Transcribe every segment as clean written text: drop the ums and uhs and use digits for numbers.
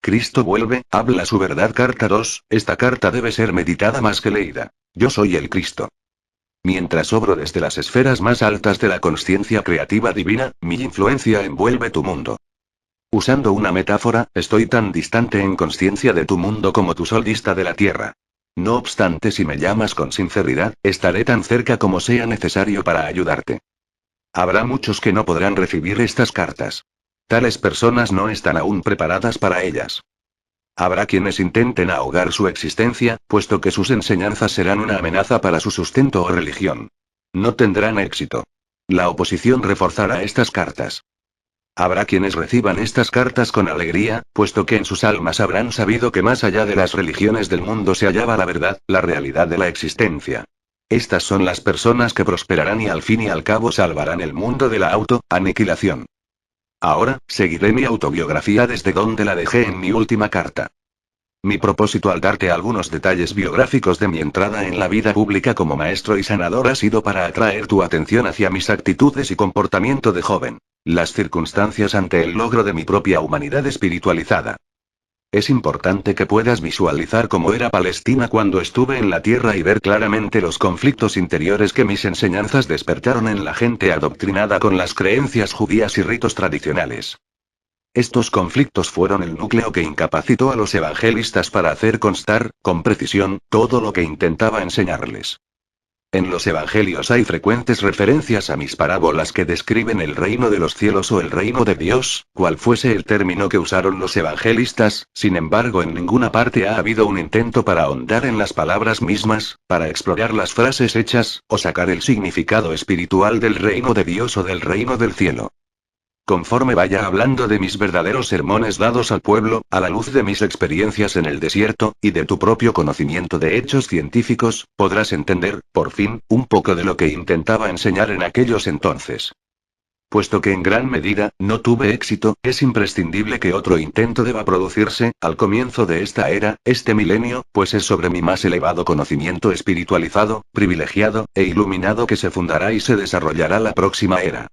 Cristo vuelve, habla su verdad. Carta 2, esta carta debe ser meditada más que leída. Yo soy el Cristo. Mientras obro desde las esferas más altas de la consciencia creativa divina, mi influencia envuelve tu mundo. Usando una metáfora, estoy tan distante en consciencia de tu mundo como tu sol dista de la Tierra. No obstante, si me llamas con sinceridad, estaré tan cerca como sea necesario para ayudarte. Habrá muchos que no podrán recibir estas cartas. Tales personas no están aún preparadas para ellas. Habrá quienes intenten ahogar su existencia, puesto que sus enseñanzas serán una amenaza para su sustento o religión. No tendrán éxito. La oposición reforzará estas cartas. Habrá quienes reciban estas cartas con alegría, puesto que en sus almas habrán sabido que más allá de las religiones del mundo se hallaba la verdad, la realidad de la existencia. Estas son las personas que prosperarán y al fin y al cabo salvarán el mundo de la auto-aniquilación. Ahora, seguiré mi autobiografía desde donde la dejé en mi última carta. Mi propósito al darte algunos detalles biográficos de mi entrada en la vida pública como maestro y sanador ha sido para atraer tu atención hacia mis actitudes y comportamiento de joven, las circunstancias ante el logro de mi propia humanidad espiritualizada. Es importante que puedas visualizar cómo era Palestina cuando estuve en la tierra y ver claramente los conflictos interiores que mis enseñanzas despertaron en la gente adoctrinada con las creencias judías y ritos tradicionales. Estos conflictos fueron el núcleo que incapacitó a los evangelistas para hacer constar, con precisión, todo lo que intentaba enseñarles. En los evangelios hay frecuentes referencias a mis parábolas que describen el reino de los cielos o el reino de Dios, cual fuese el término que usaron los evangelistas. Sin embargo, en ninguna parte ha habido un intento para ahondar en las palabras mismas, para explorar las frases hechas, o sacar el significado espiritual del reino de Dios o del reino del cielo. Conforme vaya hablando de mis verdaderos sermones dados al pueblo, a la luz de mis experiencias en el desierto, y de tu propio conocimiento de hechos científicos, podrás entender, por fin, un poco de lo que intentaba enseñar en aquellos entonces. Puesto que en gran medida, no tuve éxito, es imprescindible que otro intento deba producirse, al comienzo de esta era, este milenio, pues es sobre mi más elevado conocimiento espiritualizado, privilegiado, e iluminado que se fundará y se desarrollará la próxima era.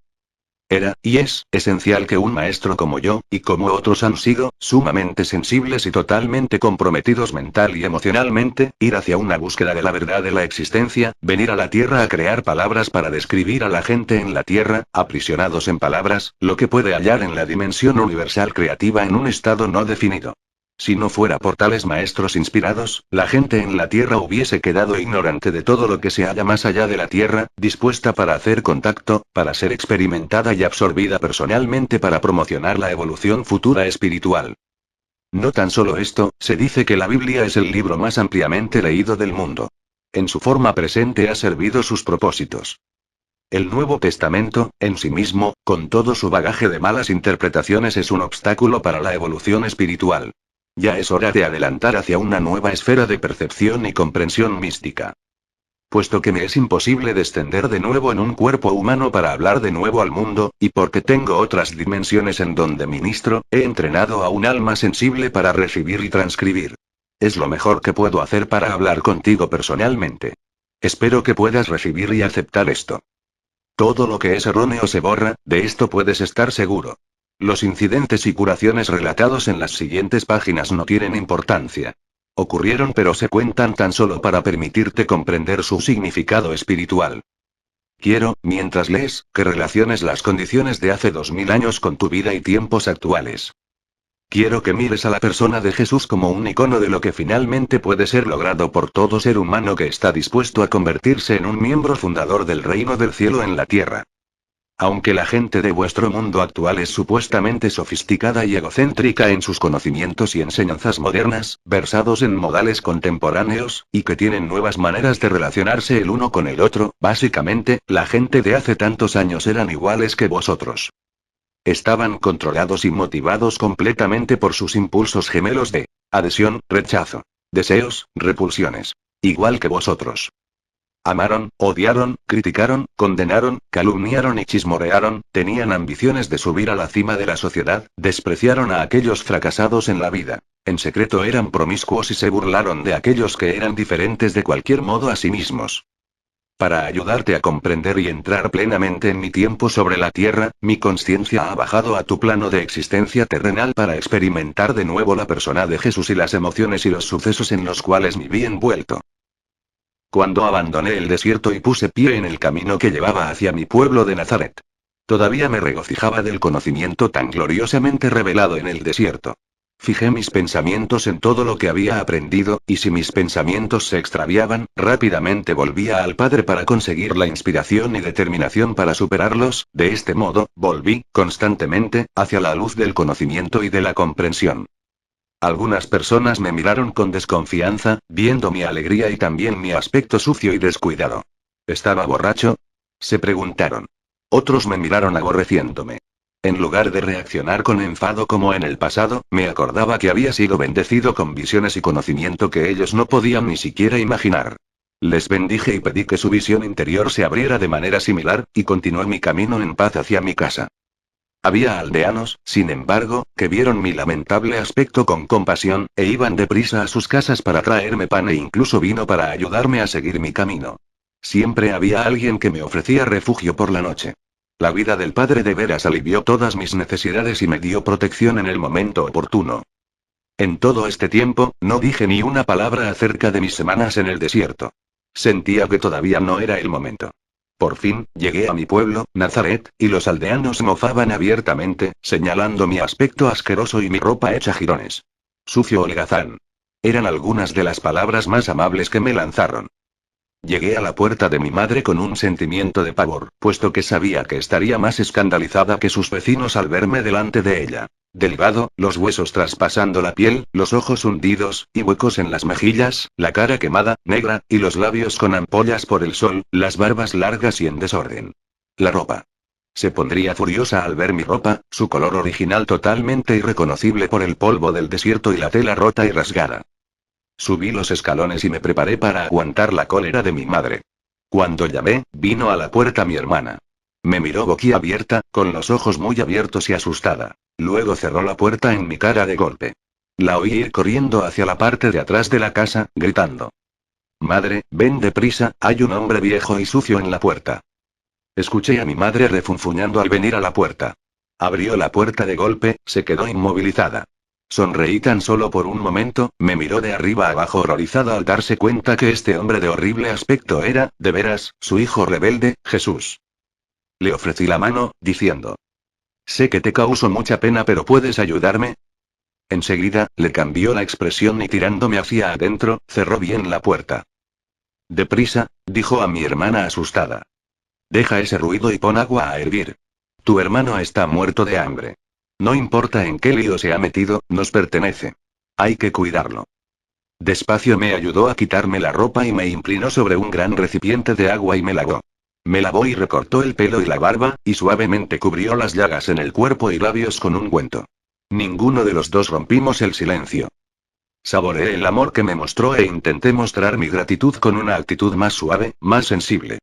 Era, y es, esencial que un maestro como yo, y como otros han sido, sumamente sensibles y totalmente comprometidos mental y emocionalmente, ir hacia una búsqueda de la verdad de la existencia, venir a la Tierra a crear palabras para describir a la gente en la Tierra, aprisionados en palabras, lo que puede hallar en la dimensión universal creativa en un estado no definido. Si no fuera por tales maestros inspirados, la gente en la Tierra hubiese quedado ignorante de todo lo que se halla más allá de la Tierra, dispuesta para hacer contacto, para ser experimentada y absorbida personalmente para promocionar la evolución futura espiritual. No tan solo esto, se dice que la Biblia es el libro más ampliamente leído del mundo. En su forma presente ha servido sus propósitos. El Nuevo Testamento, en sí mismo, con todo su bagaje de malas interpretaciones, es un obstáculo para la evolución espiritual. Ya es hora de adelantar hacia una nueva esfera de percepción y comprensión mística. Puesto que me es imposible descender de nuevo en un cuerpo humano para hablar de nuevo al mundo, y porque tengo otras dimensiones en donde ministro, he entrenado a un alma sensible para recibir y transcribir. Es lo mejor que puedo hacer para hablar contigo personalmente. Espero que puedas recibir y aceptar esto. Todo lo que es erróneo se borra, de esto puedes estar seguro. Los incidentes y curaciones relatados en las siguientes páginas no tienen importancia. Ocurrieron, pero se cuentan tan solo para permitirte comprender su significado espiritual. Quiero, mientras lees, que relaciones las condiciones de hace 2000 años con tu vida y tiempos actuales. Quiero que mires a la persona de Jesús como un icono de lo que finalmente puede ser logrado por todo ser humano que está dispuesto a convertirse en un miembro fundador del reino del cielo en la tierra. Aunque la gente de vuestro mundo actual es supuestamente sofisticada y egocéntrica en sus conocimientos y enseñanzas modernas, versados en modales contemporáneos, y que tienen nuevas maneras de relacionarse el uno con el otro, básicamente, la gente de hace tantos años eran iguales que vosotros. Estaban controlados y motivados completamente por sus impulsos gemelos de adhesión, rechazo, deseos, repulsiones. Igual que vosotros. Amaron, odiaron, criticaron, condenaron, calumniaron y chismorrearon, tenían ambiciones de subir a la cima de la sociedad, despreciaron a aquellos fracasados en la vida. En secreto eran promiscuos y se burlaron de aquellos que eran diferentes de cualquier modo a sí mismos. Para ayudarte a comprender y entrar plenamente en mi tiempo sobre la tierra, mi conciencia ha bajado a tu plano de existencia terrenal para experimentar de nuevo la persona de Jesús y las emociones y los sucesos en los cuales me vi envuelto. Cuando abandoné el desierto y puse pie en el camino que llevaba hacia mi pueblo de Nazaret. Todavía me regocijaba del conocimiento tan gloriosamente revelado en el desierto. Fijé mis pensamientos en todo lo que había aprendido, y si mis pensamientos se extraviaban, rápidamente volvía al Padre para conseguir la inspiración y determinación para superarlos. De este modo, volví, constantemente, hacia la luz del conocimiento y de la comprensión. Algunas personas me miraron con desconfianza, viendo mi alegría y también mi aspecto sucio y descuidado. ¿Estaba borracho?, se preguntaron. Otros me miraron aborreciéndome. En lugar de reaccionar con enfado como en el pasado, me acordaba que había sido bendecido con visiones y conocimiento que ellos no podían ni siquiera imaginar. Les bendije y pedí que su visión interior se abriera de manera similar, y continué mi camino en paz hacia mi casa. Había aldeanos, sin embargo, que vieron mi lamentable aspecto con compasión, e iban deprisa a sus casas para traerme pan e incluso vino para ayudarme a seguir mi camino. Siempre había alguien que me ofrecía refugio por la noche. La vida del Padre de veras alivió todas mis necesidades y me dio protección en el momento oportuno. En todo este tiempo, no dije ni una palabra acerca de mis semanas en el desierto. Sentía que todavía no era el momento. Por fin, llegué a mi pueblo, Nazaret, y los aldeanos mofaban abiertamente, señalando mi aspecto asqueroso y mi ropa hecha jirones. Sucio holgazán. Eran algunas de las palabras más amables que me lanzaron. Llegué a la puerta de mi madre con un sentimiento de pavor, puesto que sabía que estaría más escandalizada que sus vecinos al verme delante de ella. Delgado, los huesos traspasando la piel, los ojos hundidos, y huecos en las mejillas, la cara quemada, negra, y los labios con ampollas por el sol, las barbas largas y en desorden. La ropa. Se pondría furiosa al ver mi ropa, su color original totalmente irreconocible por el polvo del desierto y la tela rota y rasgada. Subí los escalones y me preparé para aguantar la cólera de mi madre. Cuando llamé, vino a la puerta mi hermana. Me miró boquiabierta, con los ojos muy abiertos y asustada. Luego cerró la puerta en mi cara de golpe. La oí ir corriendo hacia la parte de atrás de la casa, gritando. «Madre, ven deprisa, hay un hombre viejo y sucio en la puerta». Escuché a mi madre refunfuñando al venir a la puerta. Abrió la puerta de golpe, se quedó inmovilizada. Sonreí tan solo por un momento, me miró de arriba abajo horrorizada al darse cuenta que este hombre de horrible aspecto era, de veras, su hijo rebelde, Jesús. Le ofrecí la mano, diciendo. «Sé que te causo mucha pena, pero ¿puedes ayudarme?». Enseguida, le cambió la expresión y tirándome hacia adentro, cerró bien la puerta. «Deprisa», dijo a mi hermana asustada. «Deja ese ruido y pon agua a hervir. Tu hermano está muerto de hambre. No importa en qué lío se ha metido, nos pertenece. Hay que cuidarlo». Despacio me ayudó a quitarme la ropa y me inclinó sobre un gran recipiente de agua y me lavó. Me lavó y recortó el pelo y la barba, y suavemente cubrió las llagas en el cuerpo y labios con ungüento. Ninguno de los dos rompimos el silencio. Saboreé el amor que me mostró e intenté mostrar mi gratitud con una actitud más suave, más sensible.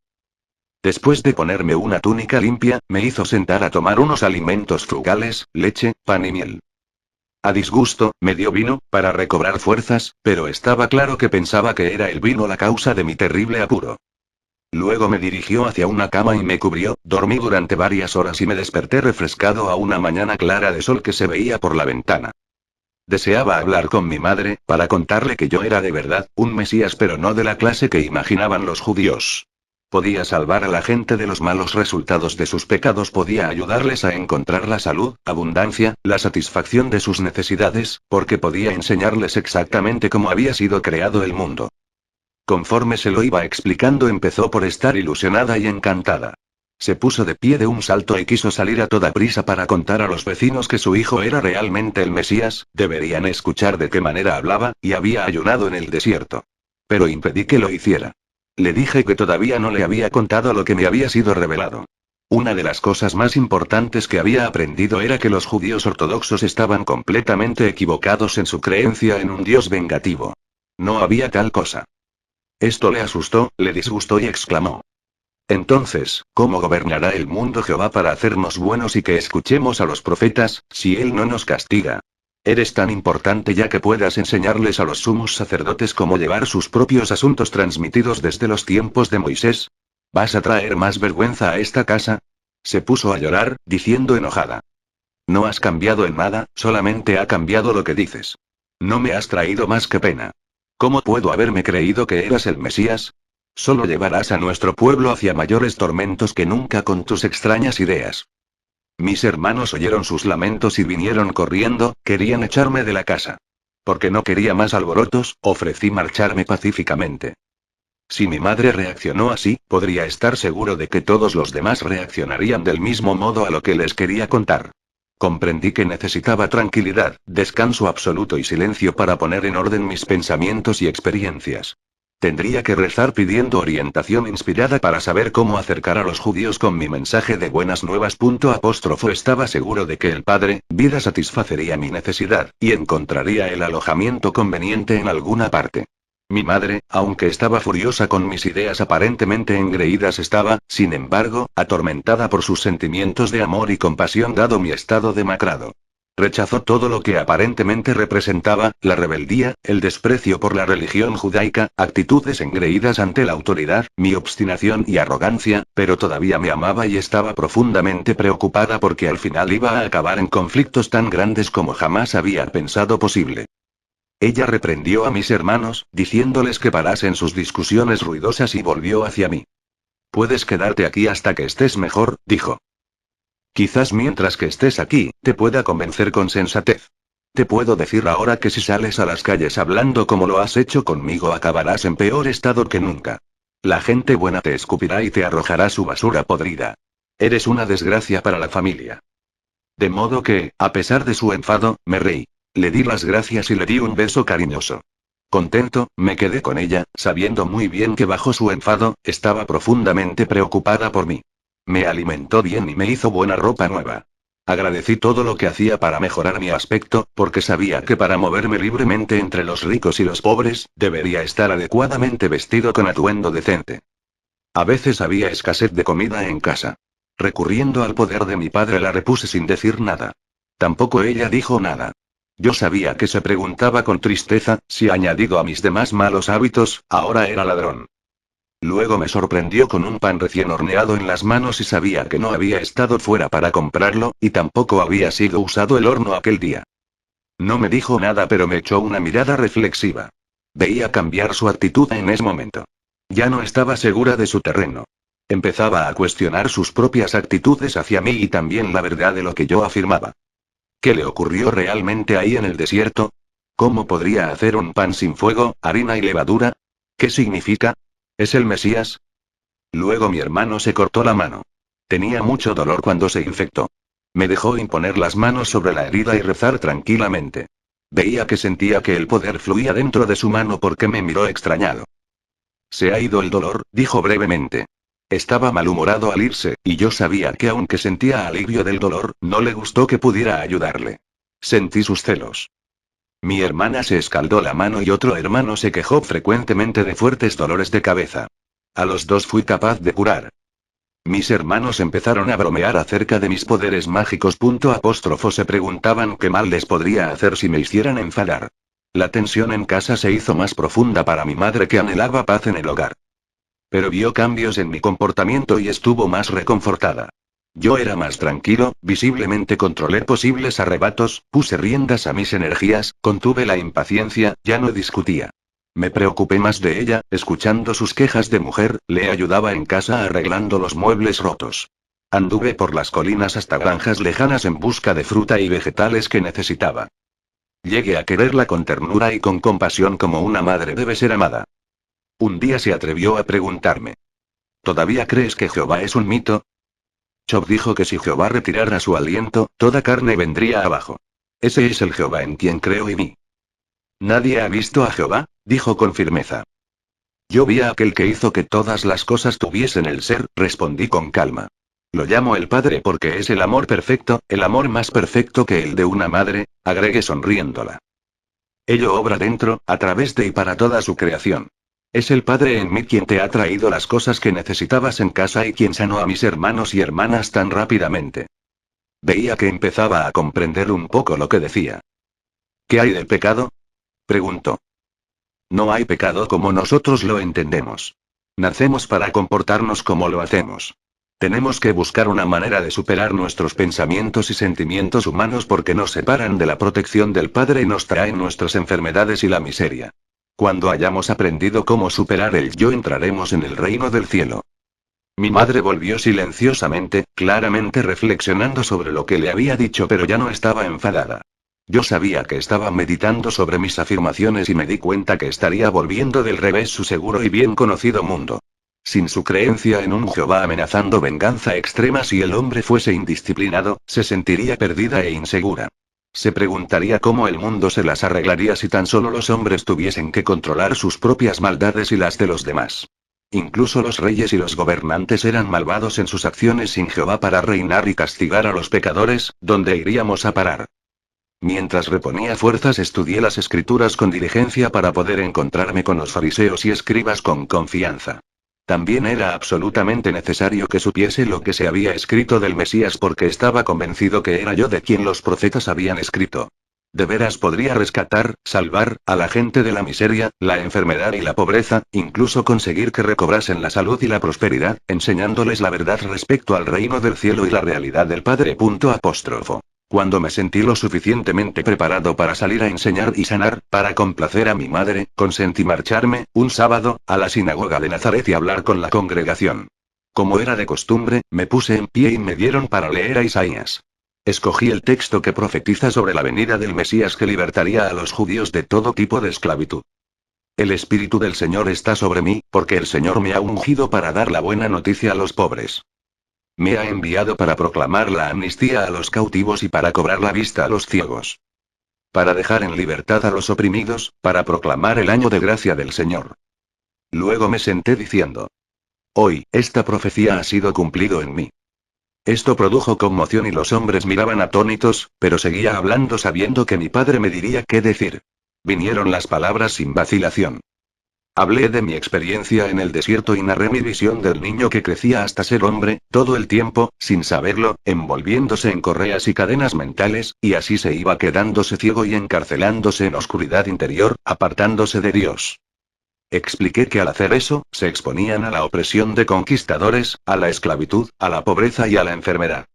Después de ponerme una túnica limpia, me hizo sentar a tomar unos alimentos frugales, leche, pan y miel. A disgusto, me dio vino, para recobrar fuerzas, pero estaba claro que pensaba que era el vino la causa de mi terrible apuro. Luego me dirigió hacia una cama y me cubrió, dormí durante varias horas y me desperté refrescado a una mañana clara de sol que se veía por la ventana. Deseaba hablar con mi madre, para contarle que yo era de verdad, un Mesías pero no de la clase que imaginaban los judíos. Podía salvar a la gente de los malos resultados de sus pecados, podía ayudarles a encontrar la salud, abundancia, la satisfacción de sus necesidades, porque podía enseñarles exactamente cómo había sido creado el mundo. Conforme se lo iba explicando empezó por estar ilusionada y encantada. Se puso de pie de un salto y quiso salir a toda prisa para contar a los vecinos que su hijo era realmente el Mesías, deberían escuchar de qué manera hablaba, y había ayunado en el desierto. Pero impedí que lo hiciera. Le dije que todavía no le había contado lo que me había sido revelado. Una de las cosas más importantes que había aprendido era que los judíos ortodoxos estaban completamente equivocados en su creencia en un Dios vengativo. No había tal cosa. Esto le asustó, le disgustó y exclamó. Entonces, ¿cómo gobernará el mundo Jehová para hacernos buenos y que escuchemos a los profetas, si Él no nos castiga? Eres tan importante ya que puedas enseñarles a los sumos sacerdotes cómo llevar sus propios asuntos transmitidos desde los tiempos de Moisés. ¿Vas a traer más vergüenza a esta casa? Se puso a llorar, diciendo enojada. No has cambiado en nada, solamente ha cambiado lo que dices. No me has traído más que pena. ¿Cómo puedo haberme creído que eras el Mesías? Solo llevarás a nuestro pueblo hacia mayores tormentos que nunca con tus extrañas ideas. Mis hermanos oyeron sus lamentos y vinieron corriendo, querían echarme de la casa. Porque no quería más alborotos, ofrecí marcharme pacíficamente. Si mi madre reaccionó así, podría estar seguro de que todos los demás reaccionarían del mismo modo a lo que les quería contar. Comprendí que necesitaba tranquilidad, descanso absoluto y silencio para poner en orden mis pensamientos y experiencias. Tendría que rezar pidiendo orientación inspirada para saber cómo acercar a los judíos con mi mensaje de buenas nuevas. Estaba seguro de que el Padre, vida satisfacería mi necesidad, y encontraría el alojamiento conveniente en alguna parte. Mi madre, aunque estaba furiosa con mis ideas aparentemente engreídas, estaba, sin embargo, atormentada por sus sentimientos de amor y compasión dado mi estado demacrado. Rechazó todo lo que aparentemente representaba, la rebeldía, el desprecio por la religión judaica, actitudes engreídas ante la autoridad, mi obstinación y arrogancia, pero todavía me amaba y estaba profundamente preocupada porque al final iba a acabar en conflictos tan grandes como jamás había pensado posible. Ella reprendió a mis hermanos, diciéndoles que parasen sus discusiones ruidosas y volvió hacia mí. Puedes quedarte aquí hasta que estés mejor, dijo. Quizás mientras que estés aquí, te pueda convencer con sensatez. Te puedo decir ahora que si sales a las calles hablando como lo has hecho conmigo acabarás en peor estado que nunca. La gente buena te escupirá y te arrojará su basura podrida. Eres una desgracia para la familia. De modo que, a pesar de su enfado, me reí. Le di las gracias y le di un beso cariñoso. Contento, me quedé con ella, sabiendo muy bien que bajo su enfado, estaba profundamente preocupada por mí. Me alimentó bien y me hizo buena ropa nueva. Agradecí todo lo que hacía para mejorar mi aspecto, porque sabía que para moverme libremente entre los ricos y los pobres, debería estar adecuadamente vestido con atuendo decente. A veces había escasez de comida en casa. Recurriendo al poder de mi padre la repuse sin decir nada. Tampoco ella dijo nada. Yo sabía que se preguntaba con tristeza, si añadido a mis demás malos hábitos, ahora era ladrón. Luego me sorprendió con un pan recién horneado en las manos y sabía que no había estado fuera para comprarlo, y tampoco había sido usado el horno aquel día. No me dijo nada pero me echó una mirada reflexiva. Veía cambiar su actitud en ese momento. Ya no estaba segura de su terreno. Empezaba a cuestionar sus propias actitudes hacia mí y también la verdad de lo que yo afirmaba. ¿Qué le ocurrió realmente ahí en el desierto? ¿Cómo podría hacer un pan sin fuego, harina y levadura? ¿Qué significa? ¿Es el Mesías? Luego mi hermano se cortó la mano. Tenía mucho dolor cuando se infectó. Me dejó imponer las manos sobre la herida y rezar tranquilamente. Veía que sentía que el poder fluía dentro de su mano porque me miró extrañado. Se ha ido el dolor, dijo brevemente. Estaba malhumorado al irse, y yo sabía que aunque sentía alivio del dolor, no le gustó que pudiera ayudarle. Sentí sus celos. Mi hermana se escaldó la mano y otro hermano se quejó frecuentemente de fuertes dolores de cabeza. A los dos fui capaz de curar. Mis hermanos empezaron a bromear acerca de mis poderes mágicos. Se preguntaban qué mal les podría hacer si me hicieran enfadar. La tensión en casa se hizo más profunda para mi madre que anhelaba paz en el hogar. Pero vio cambios en mi comportamiento y estuvo más reconfortada. Yo era más tranquilo, visiblemente controlé posibles arrebatos, puse riendas a mis energías, contuve la impaciencia, ya no discutía. Me preocupé más de ella, escuchando sus quejas de mujer, le ayudaba en casa arreglando los muebles rotos. Anduve por las colinas hasta granjas lejanas en busca de fruta y vegetales que necesitaba. Llegué a quererla con ternura y con compasión como una madre debe ser amada. Un día se atrevió a preguntarme: ¿todavía crees que Jehová es un mito? Job dijo que si Jehová retirara su aliento, toda carne vendría abajo. Ese es el Jehová en quien creo y vi. ¿Nadie ha visto a Jehová?, dijo con firmeza. Yo vi a aquel que hizo que todas las cosas tuviesen el ser, respondí con calma. Lo llamo el Padre porque es el amor perfecto, el amor más perfecto que el de una madre, agregué sonriéndola. Ello obra dentro, a través de y para toda su creación. Es el Padre en mí quien te ha traído las cosas que necesitabas en casa y quien sanó a mis hermanos y hermanas tan rápidamente. Veía que empezaba a comprender un poco lo que decía. ¿Qué hay del pecado?, preguntó. No hay pecado como nosotros lo entendemos. Nacemos para comportarnos como lo hacemos. Tenemos que buscar una manera de superar nuestros pensamientos y sentimientos humanos porque nos separan de la protección del Padre y nos traen nuestras enfermedades y la miseria. Cuando hayamos aprendido cómo superar el yo, entraremos en el reino del cielo. Mi madre volvió silenciosamente, claramente reflexionando sobre lo que le había dicho, pero ya no estaba enfadada. Yo sabía que estaba meditando sobre mis afirmaciones y me di cuenta que estaría volviendo del revés su seguro y bien conocido mundo. Sin su creencia en un Jehová amenazando venganza extrema si el hombre fuese indisciplinado, se sentiría perdida e insegura. Se preguntaría cómo el mundo se las arreglaría si tan solo los hombres tuviesen que controlar sus propias maldades y las de los demás. Incluso los reyes y los gobernantes eran malvados en sus acciones sin Jehová para reinar y castigar a los pecadores, ¿dónde iríamos a parar? Mientras reponía fuerzas estudié las escrituras con diligencia para poder encontrarme con los fariseos y escribas con confianza. También era absolutamente necesario que supiese lo que se había escrito del Mesías porque estaba convencido que era yo de quien los profetas habían escrito. De veras podría rescatar, salvar, a la gente de la miseria, la enfermedad y la pobreza, incluso conseguir que recobrasen la salud y la prosperidad, enseñándoles la verdad respecto al reino del cielo y la realidad del Padre. Cuando me sentí lo suficientemente preparado para salir a enseñar y sanar, para complacer a mi madre, consentí marcharme, un sábado, a la sinagoga de Nazaret y hablar con la congregación. Como era de costumbre, me puse en pie y me dieron para leer a Isaías. Escogí el texto que profetiza sobre la venida del Mesías que libertaría a los judíos de todo tipo de esclavitud. El Espíritu del Señor está sobre mí, porque el Señor me ha ungido para dar la buena noticia a los pobres. Me ha enviado para proclamar la amnistía a los cautivos y para cobrar la vista a los ciegos. Para dejar en libertad a los oprimidos, para proclamar el año de gracia del Señor. Luego me senté diciendo: hoy, esta profecía ha sido cumplido en mí. Esto produjo conmoción y los hombres miraban atónitos, pero seguía hablando sabiendo que mi padre me diría qué decir. Vinieron las palabras sin vacilación. Hablé de mi experiencia en el desierto y narré mi visión del niño que crecía hasta ser hombre, todo el tiempo, sin saberlo, envolviéndose en correas y cadenas mentales, y así se iba quedándose ciego y encarcelándose en oscuridad interior, apartándose de Dios. Expliqué que al hacer eso, se exponían a la opresión de conquistadores, a la esclavitud, a la pobreza y a la enfermedad.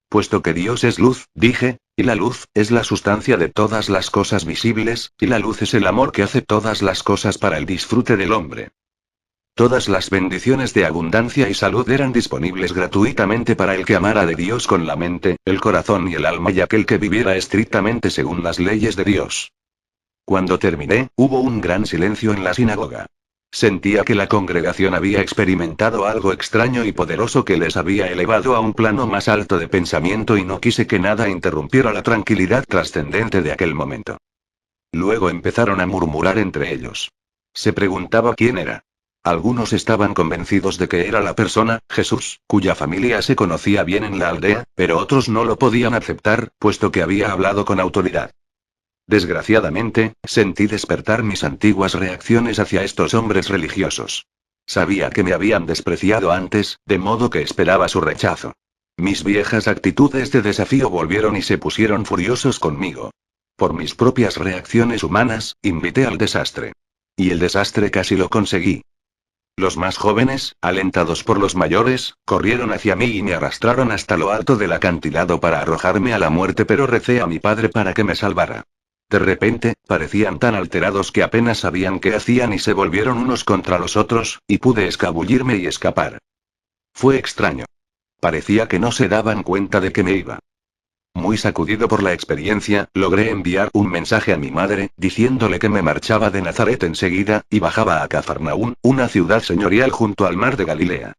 Puesto que Dios es luz, dije, y la luz es la sustancia de todas las cosas visibles, y la luz es el amor que hace todas las cosas para el disfrute del hombre. Todas las bendiciones de abundancia y salud eran disponibles gratuitamente para el que amara de Dios con la mente, el corazón y el alma y aquel que viviera estrictamente según las leyes de Dios. Cuando terminé, hubo un gran silencio en la sinagoga. Sentía que la congregación había experimentado algo extraño y poderoso que les había elevado a un plano más alto de pensamiento y no quise que nada interrumpiera la tranquilidad trascendente de aquel momento. Luego empezaron a murmurar entre ellos. Se preguntaba quién era. Algunos estaban convencidos de que era la persona, Jesús, cuya familia se conocía bien en la aldea, pero otros no lo podían aceptar, puesto que había hablado con autoridad. Desgraciadamente, sentí despertar mis antiguas reacciones hacia estos hombres religiosos. Sabía que me habían despreciado antes, de modo que esperaba su rechazo. Mis viejas actitudes de desafío volvieron y se pusieron furiosos conmigo. Por mis propias reacciones humanas, invité al desastre. Y el desastre casi lo conseguí. Los más jóvenes, alentados por los mayores, corrieron hacia mí y me arrastraron hasta lo alto del acantilado para arrojarme a la muerte, pero recé a mi padre para que me salvara. De repente, parecían tan alterados que apenas sabían qué hacían y se volvieron unos contra los otros, y pude escabullirme y escapar. Fue extraño. Parecía que no se daban cuenta de que me iba. Muy sacudido por la experiencia, logré enviar un mensaje a mi madre, diciéndole que me marchaba de Nazaret enseguida, y bajaba a Cafarnaún, una ciudad señorial junto al mar de Galilea.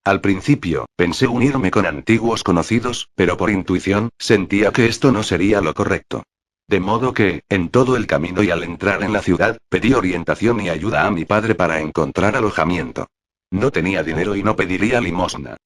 Al principio, pensé unirme con antiguos conocidos, pero por intuición, sentía que esto no sería lo correcto. De modo que, en todo el camino y al entrar en la ciudad, pedí orientación y ayuda a mi padre para encontrar alojamiento. No tenía dinero y no pediría limosna.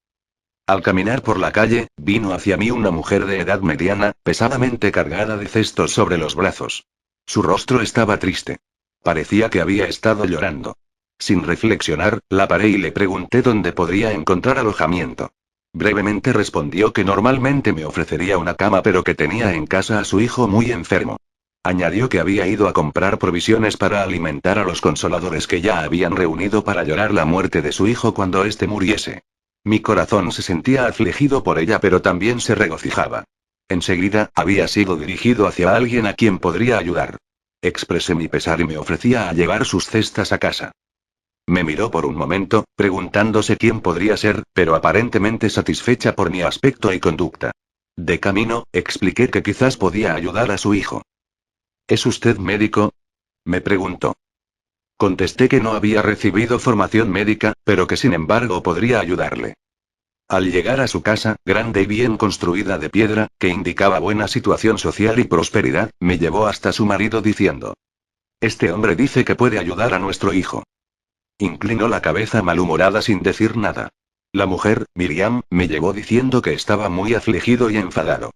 Al caminar por la calle, vino hacia mí una mujer de edad mediana, pesadamente cargada de cestos sobre los brazos. Su rostro estaba triste. Parecía que había estado llorando. Sin reflexionar, la paré y le pregunté dónde podría encontrar alojamiento. Brevemente respondió que normalmente me ofrecería una cama pero que tenía en casa a su hijo muy enfermo. Añadió que había ido a comprar provisiones para alimentar a los consoladores que ya habían reunido para llorar la muerte de su hijo cuando éste muriese. Mi corazón se sentía afligido por ella, pero también se regocijaba. Enseguida, había sido dirigido hacia alguien a quien podría ayudar. Expresé mi pesar y me ofrecía a llevar sus cestas a casa. Me miró por un momento, preguntándose quién podría ser, pero aparentemente satisfecha por mi aspecto y conducta. De camino, expliqué que quizás podía ayudar a su hijo. ¿Es usted médico?, me preguntó. Contesté que no había recibido formación médica, pero que sin embargo podría ayudarle. Al llegar a su casa, grande y bien construida de piedra, que indicaba buena situación social y prosperidad, me llevó hasta su marido diciendo: «Este hombre dice que puede ayudar a nuestro hijo». Inclinó la cabeza malhumorada sin decir nada. La mujer, Miriam, me llevó diciendo que estaba muy afligido y enfadado.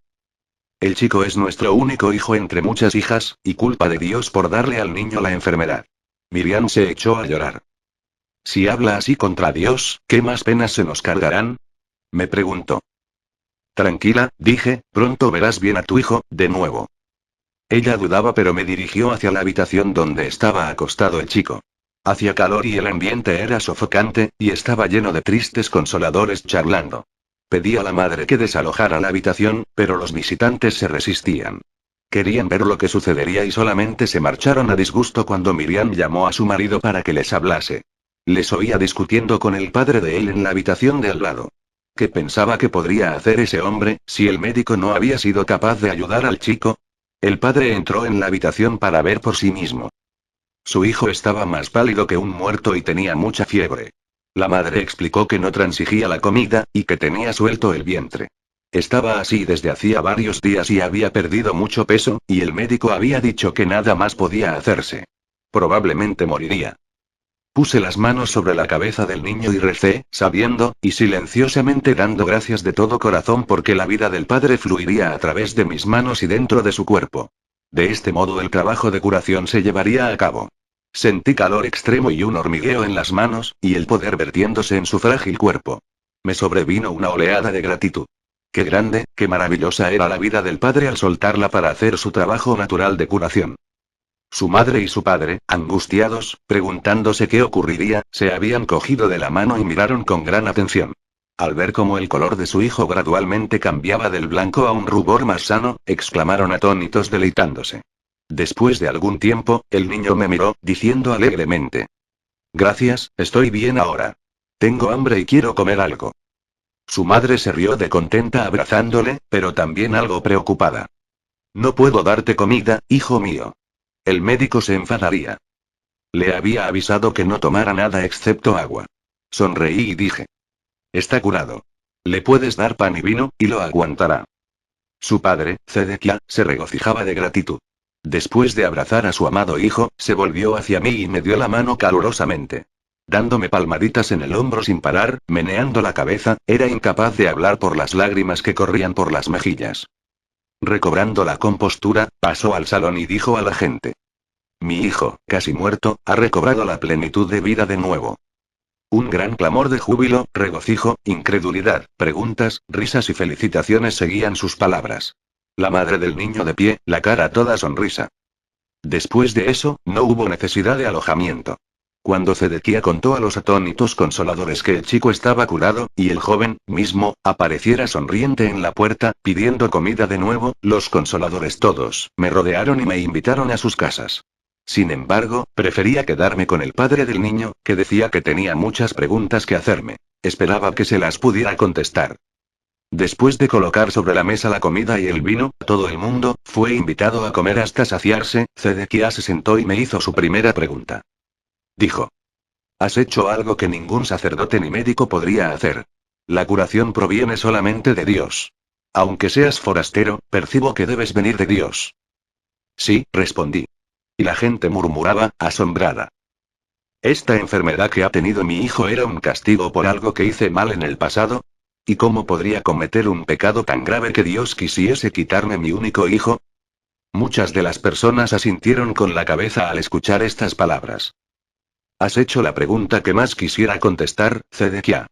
«El chico es nuestro único hijo entre muchas hijas, y culpa de Dios por darle al niño la enfermedad». Miriam se echó a llorar. «Si habla así contra Dios, ¿qué más penas se nos cargarán?», me preguntó. «Tranquila», dije, «pronto verás bien a tu hijo, de nuevo». Ella dudaba, pero me dirigió hacia la habitación donde estaba acostado el chico. Hacía calor y el ambiente era sofocante, y estaba lleno de tristes consoladores charlando. Pedí a la madre que desalojara la habitación, pero los visitantes se resistían. Querían ver lo que sucedería y solamente se marcharon a disgusto cuando Miriam llamó a su marido para que les hablase. Les oía discutiendo con el padre de él en la habitación de al lado. ¿Qué pensaba que podría hacer ese hombre, si el médico no había sido capaz de ayudar al chico? El padre entró en la habitación para ver por sí mismo. Su hijo estaba más pálido que un muerto y tenía mucha fiebre. La madre explicó que no transigía la comida, y que tenía suelto el vientre. Estaba así desde hacía varios días y había perdido mucho peso, y el médico había dicho que nada más podía hacerse. Probablemente moriría. Puse las manos sobre la cabeza del niño y recé, sabiendo, y silenciosamente dando gracias de todo corazón porque la vida del padre fluiría a través de mis manos y dentro de su cuerpo. De este modo el trabajo de curación se llevaría a cabo. Sentí calor extremo y un hormigueo en las manos, y el poder vertiéndose en su frágil cuerpo. Me sobrevino una oleada de gratitud. Qué grande, qué maravillosa era la vida del padre al soltarla para hacer su trabajo natural de curación. Su madre y su padre, angustiados, preguntándose qué ocurriría, se habían cogido de la mano y miraron con gran atención. Al ver cómo el color de su hijo gradualmente cambiaba del blanco a un rubor más sano, exclamaron atónitos deleitándose. Después de algún tiempo, el niño me miró, diciendo alegremente: «Gracias, estoy bien ahora. Tengo hambre y quiero comer algo». Su madre se rió de contenta abrazándole, pero también algo preocupada. «No puedo darte comida, hijo mío. El médico se enfadaría. Le había avisado que no tomara nada excepto agua». Sonreí y dije: «Está curado. Le puedes dar pan y vino, y lo aguantará». Su padre, Zedekia, se regocijaba de gratitud. Después de abrazar a su amado hijo, se volvió hacia mí y me dio la mano calurosamente. Dándome palmaditas en el hombro sin parar, meneando la cabeza, era incapaz de hablar por las lágrimas que corrían por las mejillas. Recobrando la compostura, pasó al salón y dijo a la gente: «Mi hijo, casi muerto, ha recobrado la plenitud de vida de nuevo». Un gran clamor de júbilo, regocijo, incredulidad, preguntas, risas y felicitaciones seguían sus palabras. La madre del niño de pie, la cara toda sonrisa. Después de eso, no hubo necesidad de alojamiento. Cuando Zedekia contó a los atónitos consoladores que el chico estaba curado, y el joven, mismo, apareciera sonriente en la puerta, pidiendo comida de nuevo, los consoladores todos, me rodearon y me invitaron a sus casas. Sin embargo, prefería quedarme con el padre del niño, que decía que tenía muchas preguntas que hacerme. Esperaba que se las pudiera contestar. Después de colocar sobre la mesa la comida y el vino, todo el mundo fue invitado a comer hasta saciarse. Zedekia se sentó y me hizo su primera pregunta. Dijo: «Has hecho algo que ningún sacerdote ni médico podría hacer. La curación proviene solamente de Dios. Aunque seas forastero, percibo que debes venir de Dios». «Sí», respondí. Y la gente murmuraba, asombrada. ¿Esta enfermedad que ha tenido mi hijo era un castigo por algo que hice mal en el pasado? ¿Y cómo podría cometer un pecado tan grave que Dios quisiese quitarme mi único hijo? Muchas de las personas asintieron con la cabeza al escuchar estas palabras. «Has hecho la pregunta que más quisiera contestar, Zedekia.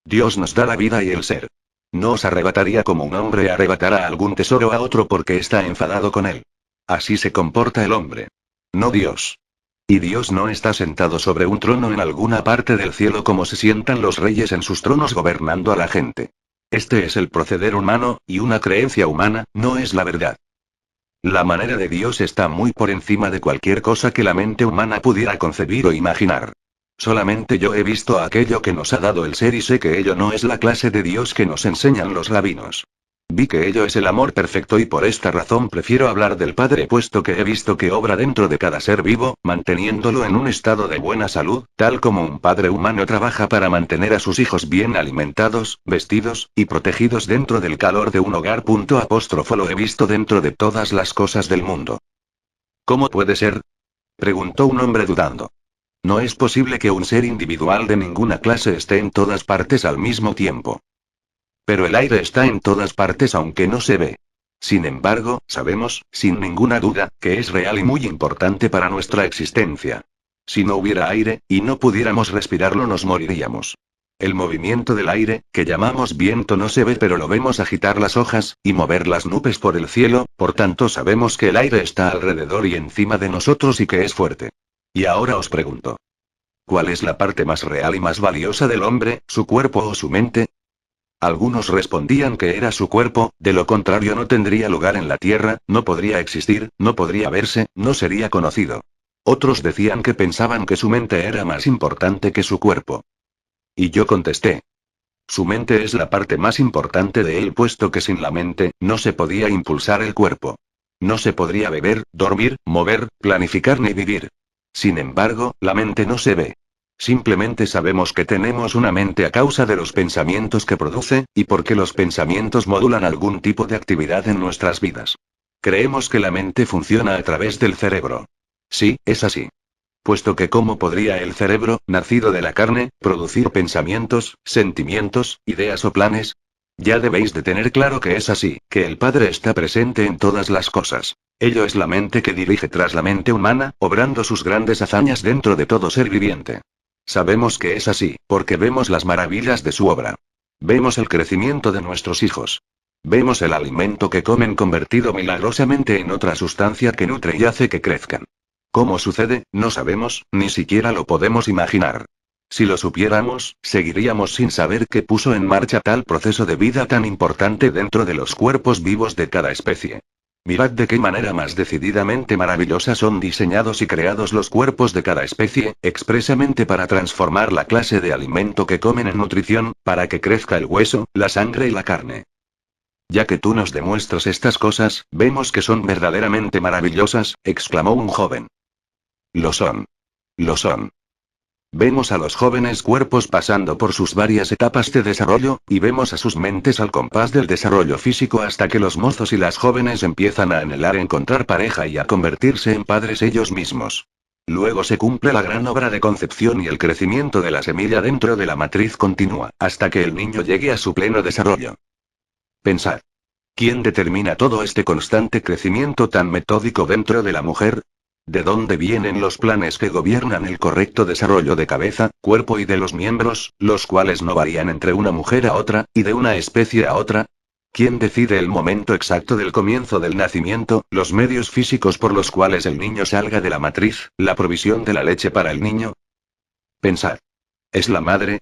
Dios nos da la vida y el ser. No os arrebataría como un hombre arrebatará algún tesoro a otro porque está enfadado con él. Así se comporta el hombre. No Dios. Y Dios no está sentado sobre un trono en alguna parte del cielo como se sientan los reyes en sus tronos gobernando a la gente. Este es el proceder humano, y una creencia humana, no es la verdad. La manera de Dios está muy por encima de cualquier cosa que la mente humana pudiera concebir o imaginar. Solamente yo he visto aquello que nos ha dado el ser y sé que ello no es la clase de Dios que nos enseñan los rabinos. Vi que ello es el amor perfecto y por esta razón prefiero hablar del Padre puesto que he visto que obra dentro de cada ser vivo, manteniéndolo en un estado de buena salud, tal como un padre humano trabaja para mantener a sus hijos bien alimentados, vestidos, y protegidos dentro del calor de un hogar. Lo he visto dentro de todas las cosas del mundo. ¿Cómo puede ser? Preguntó un hombre dudando. No es posible que un ser individual de ninguna clase esté en todas partes al mismo tiempo. Pero el aire está en todas partes aunque no se ve. Sin embargo, sabemos, sin ninguna duda, que es real y muy importante para nuestra existencia. Si no hubiera aire, y no pudiéramos respirarlo, nos moriríamos. El movimiento del aire, que llamamos viento, no se ve pero lo vemos agitar las hojas, y mover las nubes por el cielo, por tanto sabemos que el aire está alrededor y encima de nosotros y que es fuerte. Y ahora os pregunto. ¿Cuál es la parte más real y más valiosa del hombre, su cuerpo o su mente? Algunos respondían que era su cuerpo, de lo contrario no tendría lugar en la tierra, no podría existir, no podría verse, no sería conocido. Otros decían que pensaban que su mente era más importante que su cuerpo. Y yo contesté. Su mente es la parte más importante de él puesto que sin la mente, no se podía impulsar el cuerpo. No se podría beber, dormir, mover, planificar ni vivir. Sin embargo, la mente no se ve. Simplemente sabemos que tenemos una mente a causa de los pensamientos que produce, y porque los pensamientos modulan algún tipo de actividad en nuestras vidas. Creemos que la mente funciona a través del cerebro. Sí, es así. Puesto que ¿cómo podría el cerebro, nacido de la carne, producir pensamientos, sentimientos, ideas o planes? Ya debéis de tener claro que es así, que el Padre está presente en todas las cosas. Ello es la mente que dirige tras la mente humana, obrando sus grandes hazañas dentro de todo ser viviente. Sabemos que es así, porque vemos las maravillas de su obra. Vemos el crecimiento de nuestros hijos. Vemos el alimento que comen convertido milagrosamente en otra sustancia que nutre y hace que crezcan. ¿Cómo sucede? No sabemos, ni siquiera lo podemos imaginar. Si lo supiéramos, seguiríamos sin saber que puso en marcha tal proceso de vida tan importante dentro de los cuerpos vivos de cada especie. Mirad de qué manera más decididamente maravillosa son diseñados y creados los cuerpos de cada especie, expresamente para transformar la clase de alimento que comen en nutrición, para que crezca el hueso, la sangre y la carne. Ya que tú nos demuestras estas cosas, vemos que son verdaderamente maravillosas, exclamó un joven. Lo son. Lo son. Vemos a los jóvenes cuerpos pasando por sus varias etapas de desarrollo, y vemos a sus mentes al compás del desarrollo físico hasta que los mozos y las jóvenes empiezan a anhelar encontrar pareja y a convertirse en padres ellos mismos. Luego se cumple la gran obra de concepción y el crecimiento de la semilla dentro de la matriz continúa, hasta que el niño llegue a su pleno desarrollo. Pensad. ¿Quién determina todo este constante crecimiento tan metódico dentro de la mujer? ¿De dónde vienen los planes que gobiernan el correcto desarrollo de cabeza, cuerpo y de los miembros, los cuales no varían entre una mujer a otra, y de una especie a otra? ¿Quién decide el momento exacto del comienzo del nacimiento, los medios físicos por los cuales el niño salga de la matriz, la provisión de la leche para el niño? Pensad. ¿Es la madre?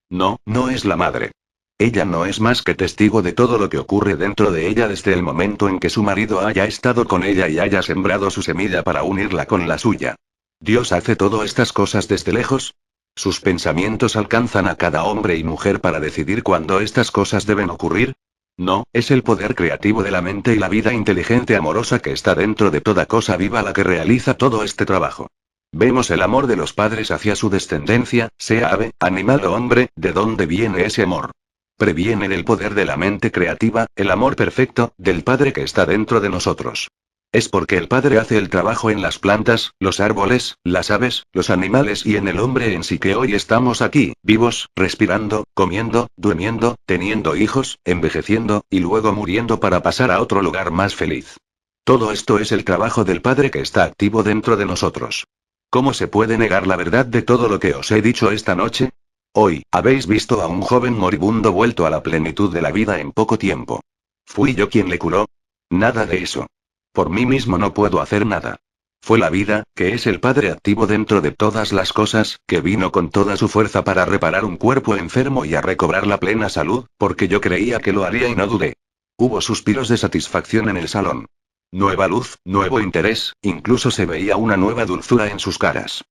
No, no es la madre. Ella no es más que testigo de todo lo que ocurre dentro de ella desde el momento en que su marido haya estado con ella y haya sembrado su semilla para unirla con la suya. ¿Dios hace todas estas cosas desde lejos? ¿Sus pensamientos alcanzan a cada hombre y mujer para decidir cuándo estas cosas deben ocurrir? No, es el poder creativo de la mente y la vida inteligente amorosa que está dentro de toda cosa viva la que realiza todo este trabajo. Vemos el amor de los padres hacia su descendencia, sea ave, animal o hombre, ¿de dónde viene ese amor? Previene del poder de la mente creativa, el amor perfecto, del Padre que está dentro de nosotros. Es porque el Padre hace el trabajo en las plantas, los árboles, las aves, los animales y en el hombre en sí que hoy estamos aquí, vivos, respirando, comiendo, durmiendo, teniendo hijos, envejeciendo, y luego muriendo para pasar a otro lugar más feliz. Todo esto es el trabajo del Padre que está activo dentro de nosotros. ¿Cómo se puede negar la verdad de todo lo que os he dicho esta noche? Hoy, habéis visto a un joven moribundo vuelto a la plenitud de la vida en poco tiempo. ¿Fui yo quien le curó? Nada de eso. Por mí mismo no puedo hacer nada. Fue la vida, que es el Padre activo dentro de todas las cosas, que vino con toda su fuerza para reparar un cuerpo enfermo y a recobrar la plena salud, porque yo creía que lo haría y no dudé. Hubo suspiros de satisfacción en el salón. Nueva luz, nuevo interés, incluso se veía una nueva dulzura en sus caras.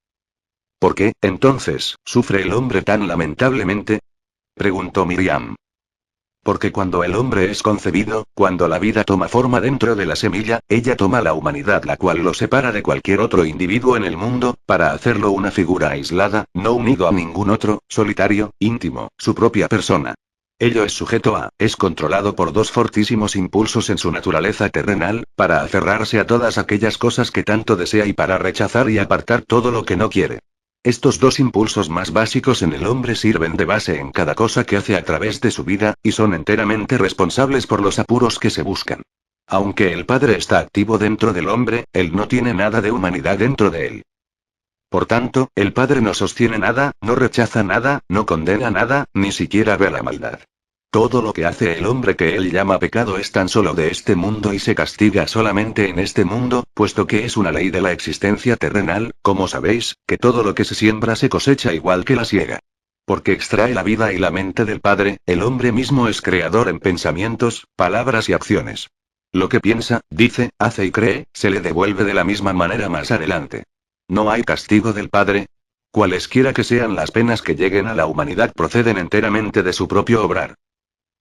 ¿Por qué, entonces, sufre el hombre tan lamentablemente? Preguntó Miriam. Porque cuando el hombre es concebido, cuando la vida toma forma dentro de la semilla, ella toma la humanidad, la cual lo separa de cualquier otro individuo en el mundo, para hacerlo una figura aislada, no unido a ningún otro, solitario, íntimo, su propia persona. Ello es sujeto a, es controlado por dos fortísimos impulsos en su naturaleza terrenal, para aferrarse a todas aquellas cosas que tanto desea y para rechazar y apartar todo lo que no quiere. Estos dos impulsos más básicos en el hombre sirven de base en cada cosa que hace a través de su vida, y son enteramente responsables por los apuros que se buscan. Aunque el Padre está activo dentro del hombre, él no tiene nada de humanidad dentro de él. Por tanto, el Padre no sostiene nada, no rechaza nada, no condena nada, ni siquiera ve la maldad. Todo lo que hace el hombre que él llama pecado es tan solo de este mundo y se castiga solamente en este mundo, puesto que es una ley de la existencia terrenal, como sabéis, que todo lo que se siembra se cosecha igual que la siega. Porque extrae la vida y la mente del Padre, el hombre mismo es creador en pensamientos, palabras y acciones. Lo que piensa, dice, hace y cree, se le devuelve de la misma manera más adelante. No hay castigo del Padre. Cualesquiera que sean las penas que lleguen a la humanidad proceden enteramente de su propio obrar.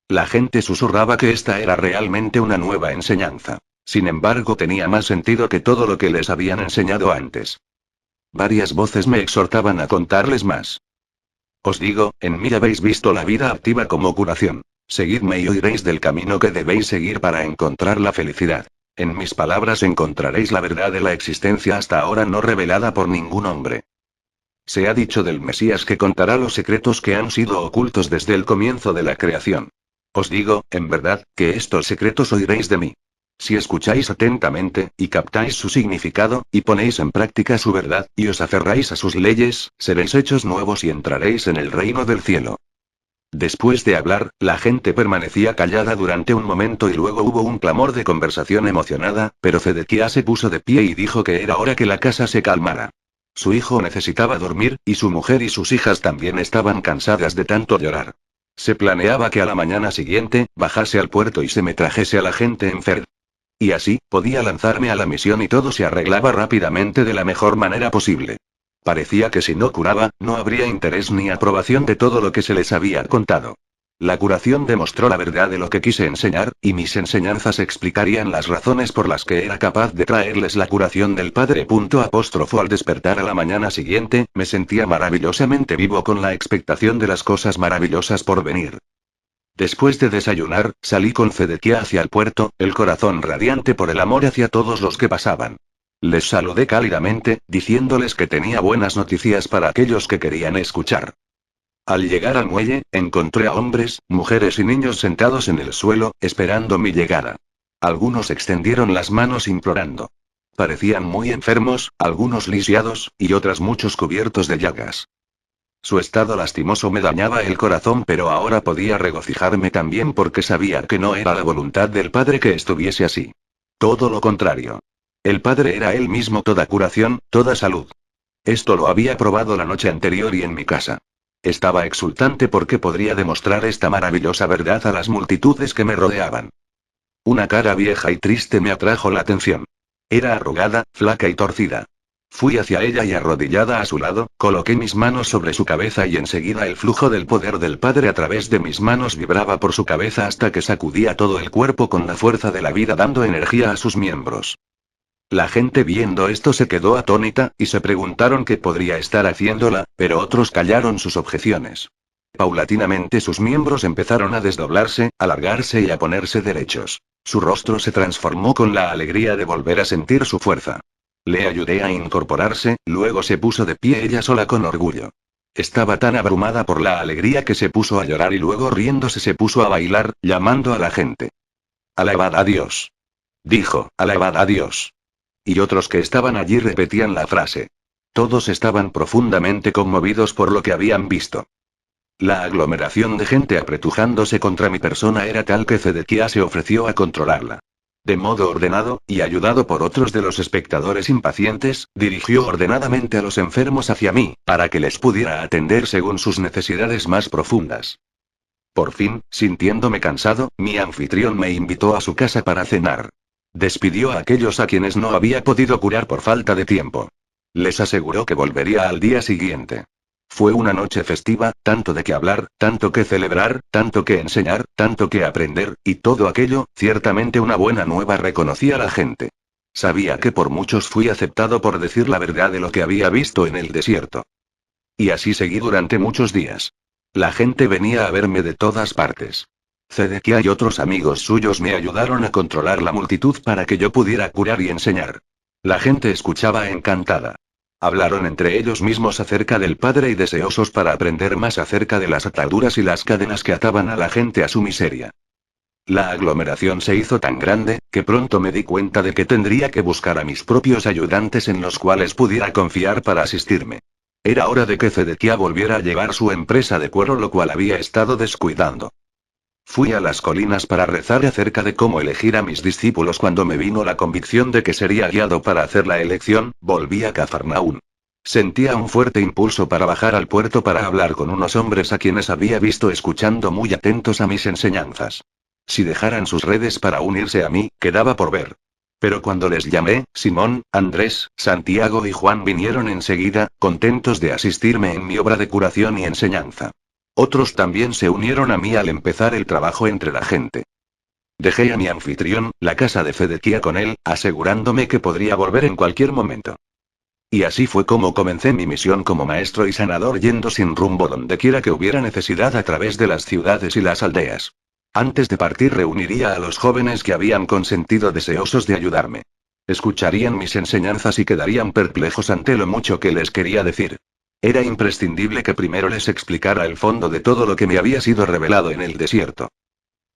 La gente susurraba que esta era realmente una nueva enseñanza. Sin embargo, tenía más sentido que todo lo que les habían enseñado antes. Varias voces me exhortaban a contarles más. Os digo, en mí habéis visto la vida activa como curación. Seguidme y oiréis del camino que debéis seguir para encontrar la felicidad. En mis palabras encontraréis la verdad de la existencia hasta ahora no revelada por ningún hombre. Se ha dicho del Mesías que contará los secretos que han sido ocultos desde el comienzo de la creación. Os digo, en verdad, que estos secretos oiréis de mí. Si escucháis atentamente, y captáis su significado, y ponéis en práctica su verdad, y os aferráis a sus leyes, seréis hechos nuevos y entraréis en el reino del cielo. Después de hablar, la gente permanecía callada durante un momento y luego hubo un clamor de conversación emocionada, pero Zedequías se puso de pie y dijo que era hora que la casa se calmara. Su hijo necesitaba dormir, y su mujer y sus hijas también estaban cansadas de tanto llorar. Se planeaba que a la mañana siguiente, bajase al puerto y se me trajese a la gente en Ferd. Y así, podía lanzarme a la misión y todo se arreglaba rápidamente de la mejor manera posible. Parecía que si no curaba, no habría interés ni aprobación de todo lo que se les había contado. La curación demostró la verdad de lo que quise enseñar, y mis enseñanzas explicarían las razones por las que era capaz de traerles la curación del Padre. Al despertar a la mañana siguiente, me sentía maravillosamente vivo con la expectación de las cosas maravillosas por venir. Después de desayunar, salí con Zedequías hacia el puerto, el corazón radiante por el amor hacia todos los que pasaban. Les saludé cálidamente, diciéndoles que tenía buenas noticias para aquellos que querían escuchar. Al llegar al muelle, encontré a hombres, mujeres y niños sentados en el suelo, esperando mi llegada. Algunos extendieron las manos implorando. Parecían muy enfermos, algunos lisiados, y otras muchos cubiertos de llagas. Su estado lastimoso me dañaba el corazón, pero ahora podía regocijarme también porque sabía que no era la voluntad del Padre que estuviese así. Todo lo contrario. El Padre era Él mismo toda curación, toda salud. Esto lo había probado la noche anterior y en mi casa. Estaba exultante porque podría demostrar esta maravillosa verdad a las multitudes que me rodeaban. Una cara vieja y triste me atrajo la atención. Era arrugada, flaca y torcida. Fui hacia ella y arrodillada a su lado, coloqué mis manos sobre su cabeza y enseguida el flujo del poder del Padre a través de mis manos vibraba por su cabeza hasta que sacudía todo el cuerpo con la fuerza de la vida dando energía a sus miembros. La gente viendo esto se quedó atónita, y se preguntaron qué podría estar haciéndola, pero otros callaron sus objeciones. Paulatinamente sus miembros empezaron a desdoblarse, alargarse y a ponerse derechos. Su rostro se transformó con la alegría de volver a sentir su fuerza. Le ayudé a incorporarse, luego se puso de pie ella sola con orgullo. Estaba tan abrumada por la alegría que se puso a llorar y luego riéndose se puso a bailar, llamando a la gente. «Alabad a Dios», dijo, «alabad a Dios». Y otros que estaban allí repetían la frase. Todos estaban profundamente conmovidos por lo que habían visto. La aglomeración de gente apretujándose contra mi persona era tal que Zedequías se ofreció a controlarla. De modo ordenado, y ayudado por otros de los espectadores impacientes, dirigió ordenadamente a los enfermos hacia mí, para que les pudiera atender según sus necesidades más profundas. Por fin, sintiéndome cansado, mi anfitrión me invitó a su casa para cenar. Despidió a aquellos a quienes no había podido curar por falta de tiempo. Les aseguró que volvería al día siguiente. Fue una noche festiva, tanto de qué hablar, tanto que celebrar, tanto que enseñar, tanto que aprender, y todo aquello, ciertamente una buena nueva, reconocía la gente. Sabía que por muchos fui aceptado por decir la verdad de lo que había visto en el desierto. Y así seguí durante muchos días. La gente venía a verme de todas partes. Zedekia y otros amigos suyos me ayudaron a controlar la multitud para que yo pudiera curar y enseñar. La gente escuchaba encantada. Hablaron entre ellos mismos acerca del Padre y deseosos para aprender más acerca de las ataduras y las cadenas que ataban a la gente a su miseria. La aglomeración se hizo tan grande, que pronto me di cuenta de que tendría que buscar a mis propios ayudantes en los cuales pudiera confiar para asistirme. Era hora de que Zedekia volviera a llevar su empresa de cuero, lo cual había estado descuidando. Fui a las colinas para rezar acerca de cómo elegir a mis discípulos. Cuando me vino la convicción de que sería guiado para hacer la elección, volví a Cafarnaún. Sentía un fuerte impulso para bajar al puerto para hablar con unos hombres a quienes había visto escuchando muy atentos a mis enseñanzas. Si dejaran sus redes para unirse a mí, quedaba por ver. Pero cuando les llamé, Simón, Andrés, Santiago y Juan vinieron enseguida, contentos de asistirme en mi obra de curación y enseñanza. Otros también se unieron a mí al empezar el trabajo entre la gente. Dejé a mi anfitrión, la casa de Zedekia, con él, asegurándome que podría volver en cualquier momento. Y así fue como comencé mi misión como maestro y sanador, yendo sin rumbo dondequiera que hubiera necesidad a través de las ciudades y las aldeas. Antes de partir reuniría a los jóvenes que habían consentido, deseosos de ayudarme. Escucharían mis enseñanzas y quedarían perplejos ante lo mucho que les quería decir. Era imprescindible que primero les explicara el fondo de todo lo que me había sido revelado en el desierto.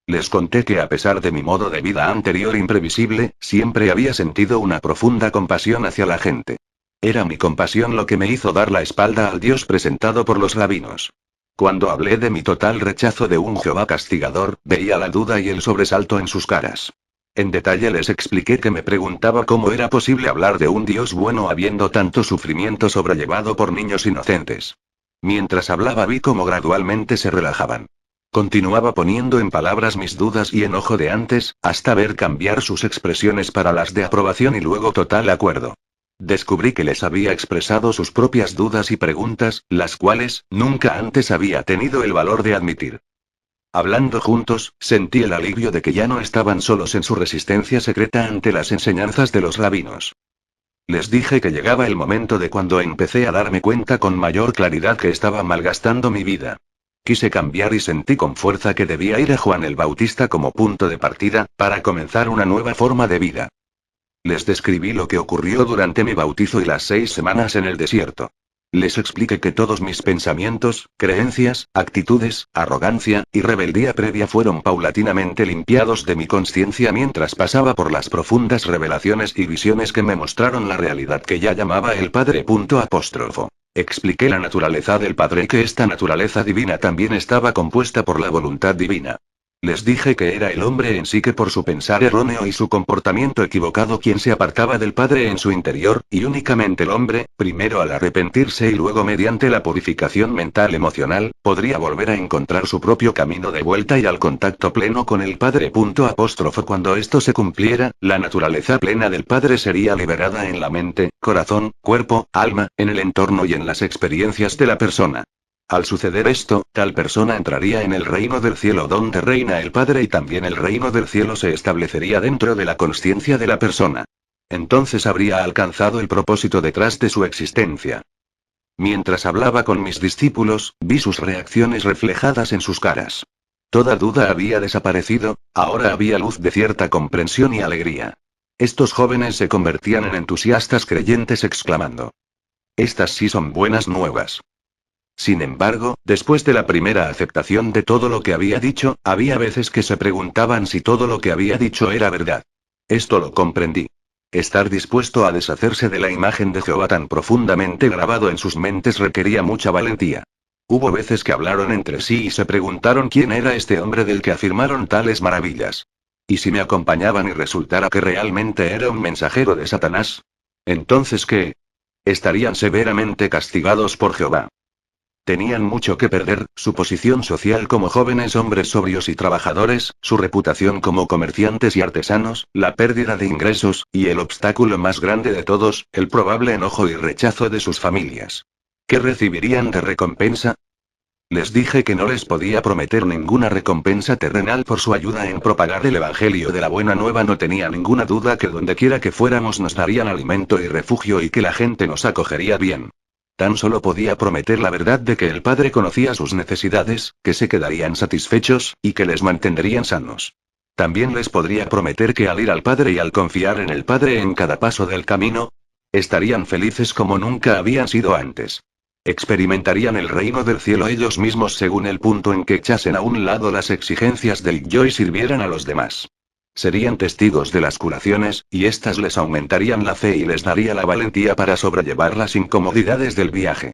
Les conté que a pesar de mi modo de vida anterior imprevisible, siempre había sentido una profunda compasión hacia la gente. Era mi compasión lo que me hizo dar la espalda al Dios presentado por los rabinos. Cuando hablé de mi total rechazo de un Jehová castigador, veía la duda y el sobresalto en sus caras. En detalle les expliqué que me preguntaba cómo era posible hablar de un Dios bueno habiendo tanto sufrimiento sobrellevado por niños inocentes. Mientras hablaba vi cómo gradualmente se relajaban. Continuaba poniendo en palabras mis dudas y enojo de antes, hasta ver cambiar sus expresiones para las de aprobación y luego total acuerdo. Descubrí que les había expresado sus propias dudas y preguntas, las cuales nunca antes había tenido el valor de admitir. Hablando juntos, sentí el alivio de que ya no estaban solos en su resistencia secreta ante las enseñanzas de los rabinos. Les dije que llegaba el momento de cuando empecé a darme cuenta con mayor claridad que estaba malgastando mi vida. Quise cambiar y sentí con fuerza que debía ir a Juan el Bautista como punto de partida, para comenzar una nueva forma de vida. Les describí lo que ocurrió durante mi bautizo y las 6 semanas en el desierto. Les expliqué que todos mis pensamientos, creencias, actitudes, arrogancia y rebeldía previa fueron paulatinamente limpiados de mi conciencia mientras pasaba por las profundas revelaciones y visiones que me mostraron la realidad que ya llamaba el Padre. Expliqué la naturaleza del Padre y que esta naturaleza divina también estaba compuesta por la voluntad divina. Les dije que era el hombre en sí que por su pensar erróneo y su comportamiento equivocado quien se apartaba del Padre en su interior, y únicamente el hombre, primero al arrepentirse y luego mediante la purificación mental emocional, podría volver a encontrar su propio camino de vuelta y al contacto pleno con el Padre. Cuando esto se cumpliera, la naturaleza plena del Padre sería liberada en la mente, corazón, cuerpo, alma, en el entorno y en las experiencias de la persona. Al suceder esto, tal persona entraría en el reino del cielo donde reina el Padre y también el reino del cielo se establecería dentro de la consciencia de la persona. Entonces habría alcanzado el propósito detrás de su existencia. Mientras hablaba con mis discípulos, vi sus reacciones reflejadas en sus caras. Toda duda había desaparecido, ahora había luz de cierta comprensión y alegría. Estos jóvenes se convertían en entusiastas creyentes exclamando: "Estas sí son buenas nuevas". Sin embargo, después de la primera aceptación de todo lo que había dicho, había veces que se preguntaban si todo lo que había dicho era verdad. Esto lo comprendí. Estar dispuesto a deshacerse de la imagen de Jehová tan profundamente grabado en sus mentes requería mucha valentía. Hubo veces que hablaron entre sí y se preguntaron quién era este hombre del que afirmaron tales maravillas. ¿Y si me acompañaban y resultara que realmente era un mensajero de Satanás? ¿Entonces qué? Estarían severamente castigados por Jehová. Tenían mucho que perder, su posición social como jóvenes hombres sobrios y trabajadores, su reputación como comerciantes y artesanos, la pérdida de ingresos, y el obstáculo más grande de todos, el probable enojo y rechazo de sus familias. ¿Qué recibirían de recompensa? Les dije que no les podía prometer ninguna recompensa terrenal por su ayuda en propagar el Evangelio de la Buena Nueva. No tenía ninguna duda que dondequiera que fuéramos nos darían alimento y refugio y que la gente nos acogería bien. Tan solo podía prometer la verdad de que el Padre conocía sus necesidades, que se quedarían satisfechos, y que les mantendrían sanos. También les podría prometer que al ir al Padre y al confiar en el Padre en cada paso del camino, estarían felices como nunca habían sido antes. Experimentarían el reino del cielo ellos mismos según el punto en que echasen a un lado las exigencias del yo y sirvieran a los demás. Serían testigos de las curaciones, y éstas les aumentarían la fe y les daría la valentía para sobrellevar las incomodidades del viaje.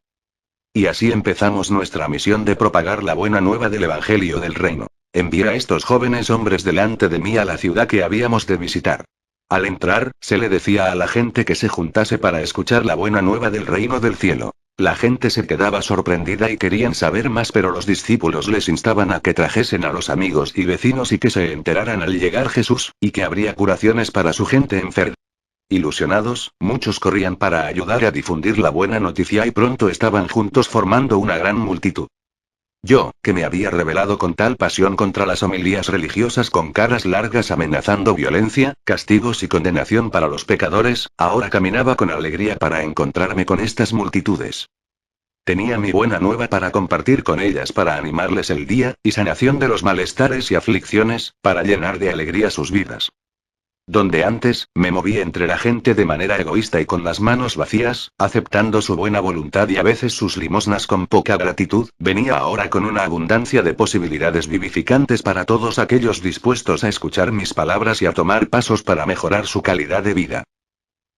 Y así empezamos nuestra misión de propagar la buena nueva del Evangelio del Reino. Envié a estos jóvenes hombres delante de mí a la ciudad que habíamos de visitar. Al entrar, se le decía a la gente que se juntase para escuchar la buena nueva del reino del cielo. La gente se quedaba sorprendida y querían saber más, pero los discípulos les instaban a que trajesen a los amigos y vecinos y que se enteraran al llegar Jesús, y que habría curaciones para su gente enferma. Ilusionados, muchos corrían para ayudar a difundir la buena noticia y pronto estaban juntos formando una gran multitud. Yo, que me había rebelado con tal pasión contra las homilías religiosas con caras largas amenazando violencia, castigos y condenación para los pecadores, ahora caminaba con alegría para encontrarme con estas multitudes. Tenía mi buena nueva para compartir con ellas, para animarles el día, y sanación de los malestares y aflicciones, para llenar de alegría sus vidas. Donde antes, me moví entre la gente de manera egoísta y con las manos vacías, aceptando su buena voluntad y a veces sus limosnas con poca gratitud, venía ahora con una abundancia de posibilidades vivificantes para todos aquellos dispuestos a escuchar mis palabras y a tomar pasos para mejorar su calidad de vida.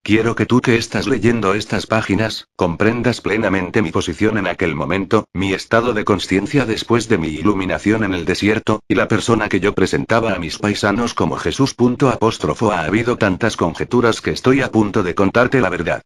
Quiero que tú que estás leyendo estas páginas, comprendas plenamente mi posición en aquel momento, mi estado de conciencia después de mi iluminación en el desierto, y la persona que yo presentaba a mis paisanos como Jesús. Ha habido tantas conjeturas que estoy a punto de contarte la verdad.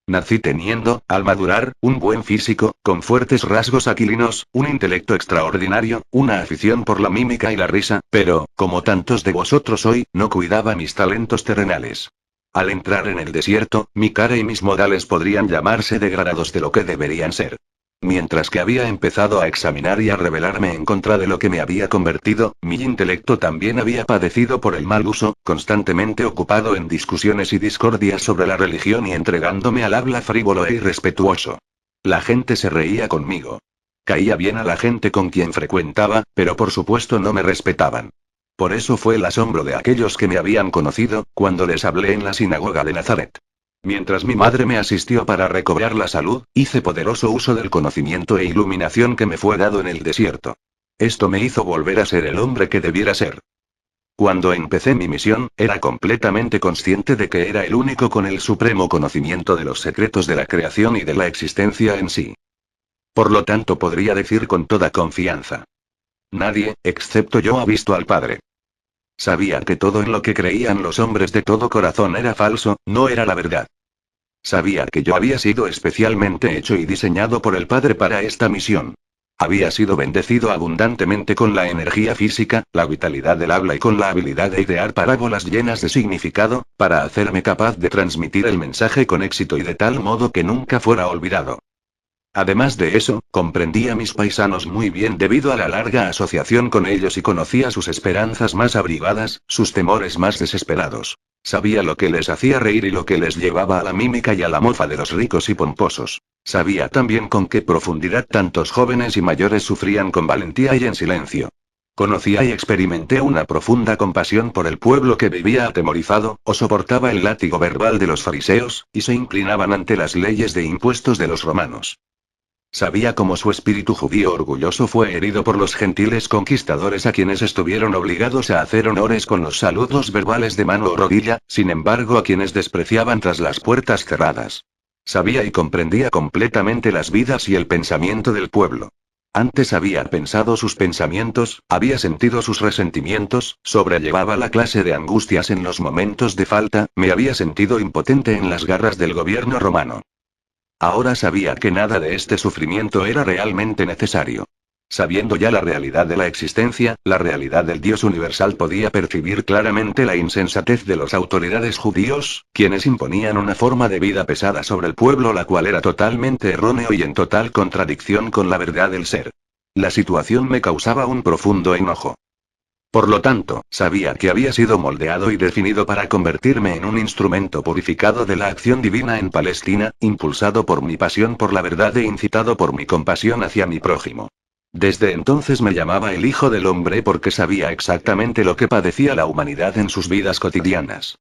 Nací teniendo, al madurar, un buen físico, con fuertes rasgos aquilinos, un intelecto extraordinario, una afición por la mímica y la risa, pero, como tantos de vosotros hoy, no cuidaba mis talentos terrenales. Al entrar en el desierto, mi cara y mis modales podrían llamarse degradados de lo que deberían ser. Mientras que había empezado a examinar y a rebelarme en contra de lo que me había convertido, mi intelecto también había padecido por el mal uso, constantemente ocupado en discusiones y discordias sobre la religión y entregándome al habla frívolo e irrespetuoso. La gente se reía conmigo. Caía bien a la gente con quien frecuentaba, pero por supuesto no me respetaban. Por eso fue el asombro de aquellos que me habían conocido, cuando les hablé en la sinagoga de Nazaret. Mientras mi madre me asistió para recobrar la salud, hice poderoso uso del conocimiento e iluminación que me fue dado en el desierto. Esto me hizo volver a ser el hombre que debiera ser. Cuando empecé mi misión, era completamente consciente de que era el único con el supremo conocimiento de los secretos de la creación y de la existencia en sí. Por lo tanto, podría decir con toda confianza: nadie, excepto yo, ha visto al Padre. Sabía que todo en lo que creían los hombres de todo corazón era falso, no era la verdad. Sabía que yo había sido especialmente hecho y diseñado por el Padre para esta misión. Había sido bendecido abundantemente con la energía física, la vitalidad del habla y con la habilidad de idear parábolas llenas de significado, para hacerme capaz de transmitir el mensaje con éxito y de tal modo que nunca fuera olvidado. Además de eso, comprendía a mis paisanos muy bien debido a la larga asociación con ellos y conocía sus esperanzas más abrigadas, sus temores más desesperados. Sabía lo que les hacía reír y lo que les llevaba a la mímica y a la mofa de los ricos y pomposos. Sabía también con qué profundidad tantos jóvenes y mayores sufrían con valentía y en silencio. Conocía y experimenté una profunda compasión por el pueblo que vivía atemorizado, o soportaba el látigo verbal de los fariseos, y se inclinaban ante las leyes de impuestos de los romanos. Sabía cómo su espíritu judío orgulloso fue herido por los gentiles conquistadores a quienes estuvieron obligados a hacer honores con los saludos verbales de mano o rodilla, sin embargo a quienes despreciaban tras las puertas cerradas. Sabía y comprendía completamente las vidas y el pensamiento del pueblo. Antes había pensado sus pensamientos, había sentido sus resentimientos, sobrellevaba la clase de angustias en los momentos de falta, me había sentido impotente en las garras del gobierno romano. Ahora sabía que nada de este sufrimiento era realmente necesario. Sabiendo ya la realidad de la existencia, la realidad del Dios universal, podía percibir claramente la insensatez de las autoridades judíos, quienes imponían una forma de vida pesada sobre el pueblo, la cual era totalmente erróneo y en total contradicción con la verdad del ser. La situación me causaba un profundo enojo. Por lo tanto, sabía que había sido moldeado y definido para convertirme en un instrumento purificado de la acción divina en Palestina, impulsado por mi pasión por la verdad e incitado por mi compasión hacia mi prójimo. Desde entonces me llamaba el Hijo del Hombre porque sabía exactamente lo que padecía la humanidad en sus vidas cotidianas.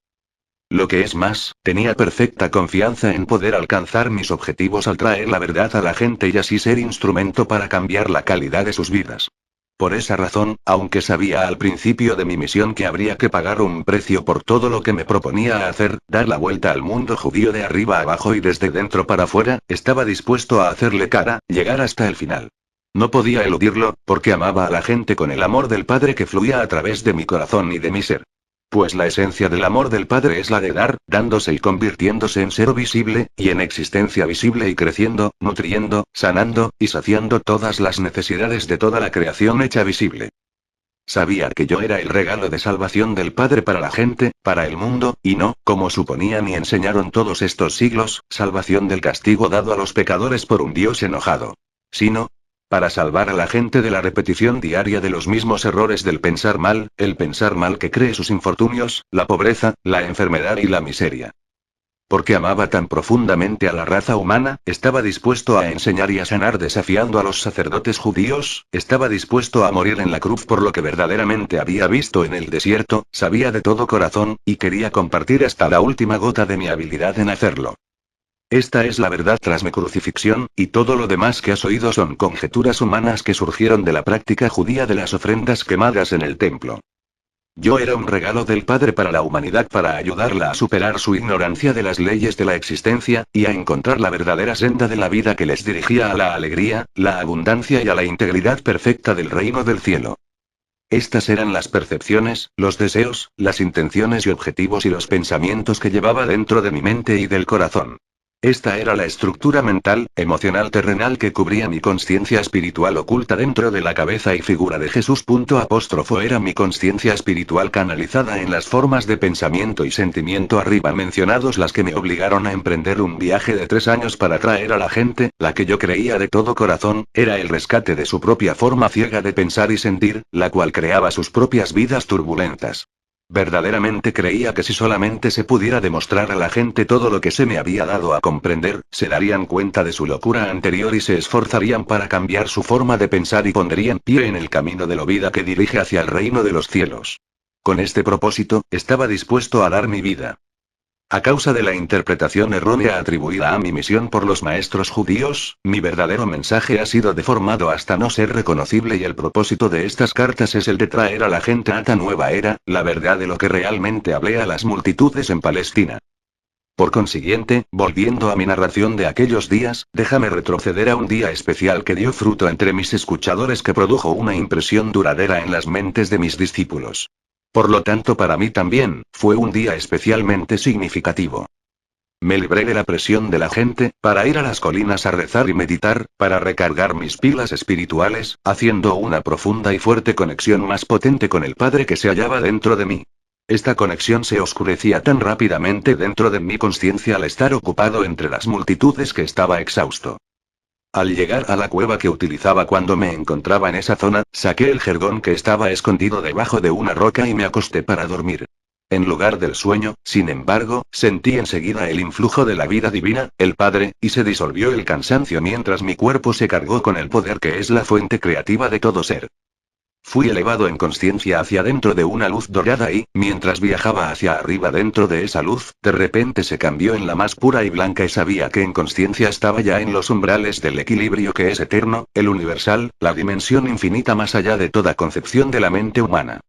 Lo que es más, tenía perfecta confianza en poder alcanzar mis objetivos al traer la verdad a la gente y así ser instrumento para cambiar la calidad de sus vidas. Por esa razón, aunque sabía al principio de mi misión que habría que pagar un precio por todo lo que me proponía hacer, dar la vuelta al mundo judío de arriba abajo y desde dentro para afuera, estaba dispuesto a hacerle cara, llegar hasta el final. No podía eludirlo, porque amaba a la gente con el amor del Padre que fluía a través de mi corazón y de mi ser. Pues la esencia del amor del Padre es la de dar, dándose y convirtiéndose en ser visible, y en existencia visible y creciendo, nutriendo, sanando, y saciando todas las necesidades de toda la creación hecha visible. Sabía que yo era el regalo de salvación del Padre para la gente, para el mundo, y no, como suponían y enseñaron todos estos siglos, salvación del castigo dado a los pecadores por un Dios enojado. Sino, para salvar a la gente de la repetición diaria de los mismos errores del pensar mal, el pensar mal que cree sus infortunios, la pobreza, la enfermedad y la miseria. Porque amaba tan profundamente a la raza humana, estaba dispuesto a enseñar y a sanar desafiando a los sacerdotes judíos, estaba dispuesto a morir en la cruz por lo que verdaderamente había visto en el desierto, sabía de todo corazón, y quería compartir hasta la última gota de mi habilidad en hacerlo. Esta es la verdad tras mi crucifixión, y todo lo demás que has oído son conjeturas humanas que surgieron de la práctica judía de las ofrendas quemadas en el templo. Yo era un regalo del Padre para la humanidad para ayudarla a superar su ignorancia de las leyes de la existencia, y a encontrar la verdadera senda de la vida que les dirigía a la alegría, la abundancia y a la integridad perfecta del reino del cielo. Estas eran las percepciones, los deseos, las intenciones y objetivos y los pensamientos que llevaba dentro de mi mente y del corazón. Esta era la estructura mental, emocional terrenal que cubría mi consciencia espiritual oculta dentro de la cabeza y figura de Jesús. Era mi consciencia espiritual canalizada en las formas de pensamiento y sentimiento arriba mencionados las que me obligaron a emprender un viaje de 3 años para traer a la gente, la que yo creía de todo corazón, era el rescate de su propia forma ciega de pensar y sentir, la cual creaba sus propias vidas turbulentas. Verdaderamente creía que si solamente se pudiera demostrar a la gente todo lo que se me había dado a comprender, se darían cuenta de su locura anterior y se esforzarían para cambiar su forma de pensar y pondrían pie en el camino de la vida que dirige hacia el reino de los cielos. Con este propósito, estaba dispuesto a dar mi vida. A causa de la interpretación errónea atribuida a mi misión por los maestros judíos, mi verdadero mensaje ha sido deformado hasta no ser reconocible y el propósito de estas cartas es el de traer a la gente a esta nueva era, la verdad de lo que realmente hablé a las multitudes en Palestina. Por consiguiente, volviendo a mi narración de aquellos días, déjame retroceder a un día especial que dio fruto entre mis escuchadores que produjo una impresión duradera en las mentes de mis discípulos. Por lo tanto, para mí también, fue un día especialmente significativo. Me libré de la presión de la gente, para ir a las colinas a rezar y meditar, para recargar mis pilas espirituales, haciendo una profunda y fuerte conexión más potente con el Padre que se hallaba dentro de mí. Esta conexión se oscurecía tan rápidamente dentro de mi conciencia al estar ocupado entre las multitudes que estaba exhausto. Al llegar a la cueva que utilizaba cuando me encontraba en esa zona, saqué el jergón que estaba escondido debajo de una roca y me acosté para dormir. En lugar del sueño, sin embargo, sentí enseguida el influjo de la vida divina, el Padre, y se disolvió el cansancio mientras mi cuerpo se cargó con el poder que es la fuente creativa de todo ser. Fui elevado en consciencia hacia dentro de una luz dorada y, mientras viajaba hacia arriba dentro de esa luz, de repente se cambió en la más pura y blanca y sabía que en consciencia estaba ya en los umbrales del equilibrio que es eterno, el universal, la dimensión infinita más allá de toda concepción de la mente humana.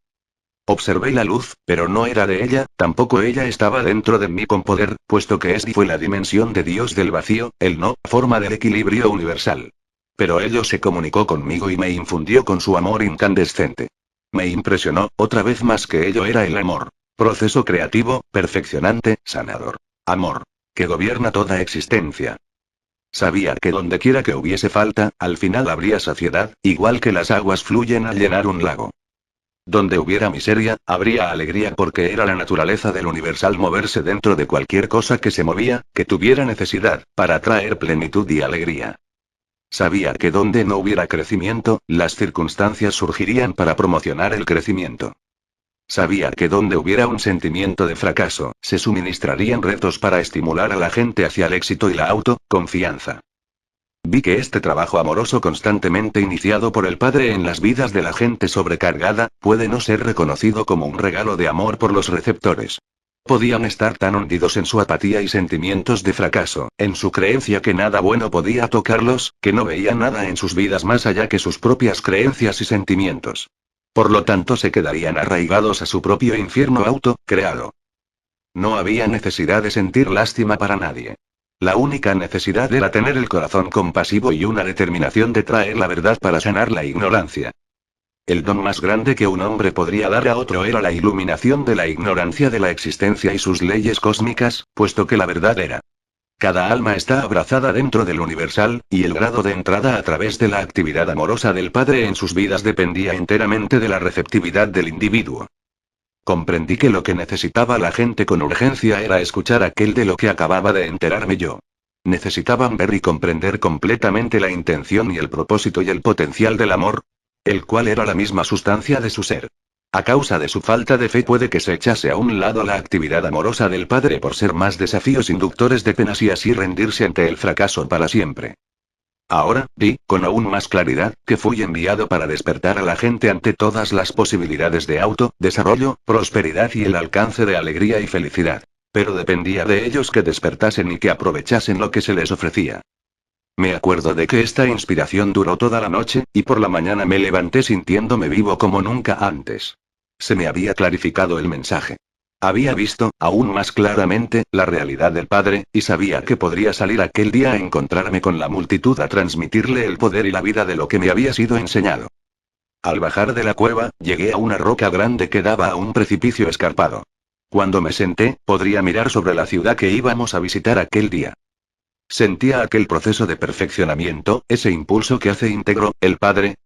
Observé la luz, pero no era de ella, tampoco ella estaba dentro de mí con poder, puesto que es y fue la dimensión de Dios del vacío, el no, forma del equilibrio universal. Pero ello se comunicó conmigo y me infundió con su amor incandescente. Me impresionó, otra vez más que ello era el amor. Proceso creativo, perfeccionante, sanador. Amor. Que gobierna toda existencia. Sabía que donde quiera que hubiese falta, al final habría saciedad, igual que las aguas fluyen al llenar un lago. Donde hubiera miseria, habría alegría porque era la naturaleza del universal moverse dentro de cualquier cosa que se movía, que tuviera necesidad, para traer plenitud y alegría. Sabía que donde no hubiera crecimiento, las circunstancias surgirían para promocionar el crecimiento. Sabía que donde hubiera un sentimiento de fracaso, se suministrarían retos para estimular a la gente hacia el éxito y la autoconfianza. Vi que este trabajo amoroso constantemente iniciado por el Padre en las vidas de la gente sobrecargada, puede no ser reconocido como un regalo de amor por los receptores. Podían estar tan hundidos en su apatía y sentimientos de fracaso, en su creencia que nada bueno podía tocarlos, que no veían nada en sus vidas más allá que sus propias creencias y sentimientos. Por lo tanto se quedarían arraigados a su propio infierno auto-creado. No había necesidad de sentir lástima para nadie. La única necesidad era tener el corazón compasivo y una determinación de traer la verdad para sanar la ignorancia. El don más grande que un hombre podría dar a otro era la iluminación de la ignorancia de la existencia y sus leyes cósmicas, puesto que la verdad era. Cada alma está abrazada dentro del universal, y el grado de entrada a través de la actividad amorosa del Padre en sus vidas dependía enteramente de la receptividad del individuo. Comprendí que lo que necesitaba la gente con urgencia era escuchar aquel de lo que acababa de enterarme yo. Necesitaban ver y comprender completamente la intención y el propósito y el potencial del amor, el cual era la misma sustancia de su ser. A causa de su falta de fe puede que se echase a un lado la actividad amorosa del Padre por ser más desafíos inductores de penas y así rendirse ante el fracaso para siempre. Ahora, vi, con aún más claridad, que fui enviado para despertar a la gente ante todas las posibilidades de desarrollo, prosperidad y el alcance de alegría y felicidad. Pero dependía de ellos que despertasen y que aprovechasen lo que se les ofrecía. Me acuerdo de que esta inspiración duró toda la noche, y por la mañana me levanté sintiéndome vivo como nunca antes. Se me había clarificado el mensaje. Había visto, aún más claramente, la realidad del Padre, y sabía que podría salir aquel día a encontrarme con la multitud a transmitirle el poder y la vida de lo que me había sido enseñado. Al bajar de la cueva, llegué a una roca grande que daba a un precipicio escarpado. Cuando me senté, podría mirar sobre la ciudad que íbamos a visitar aquel día. Sentía aquel proceso de perfeccionamiento, ese impulso que hace íntegro, el Padre.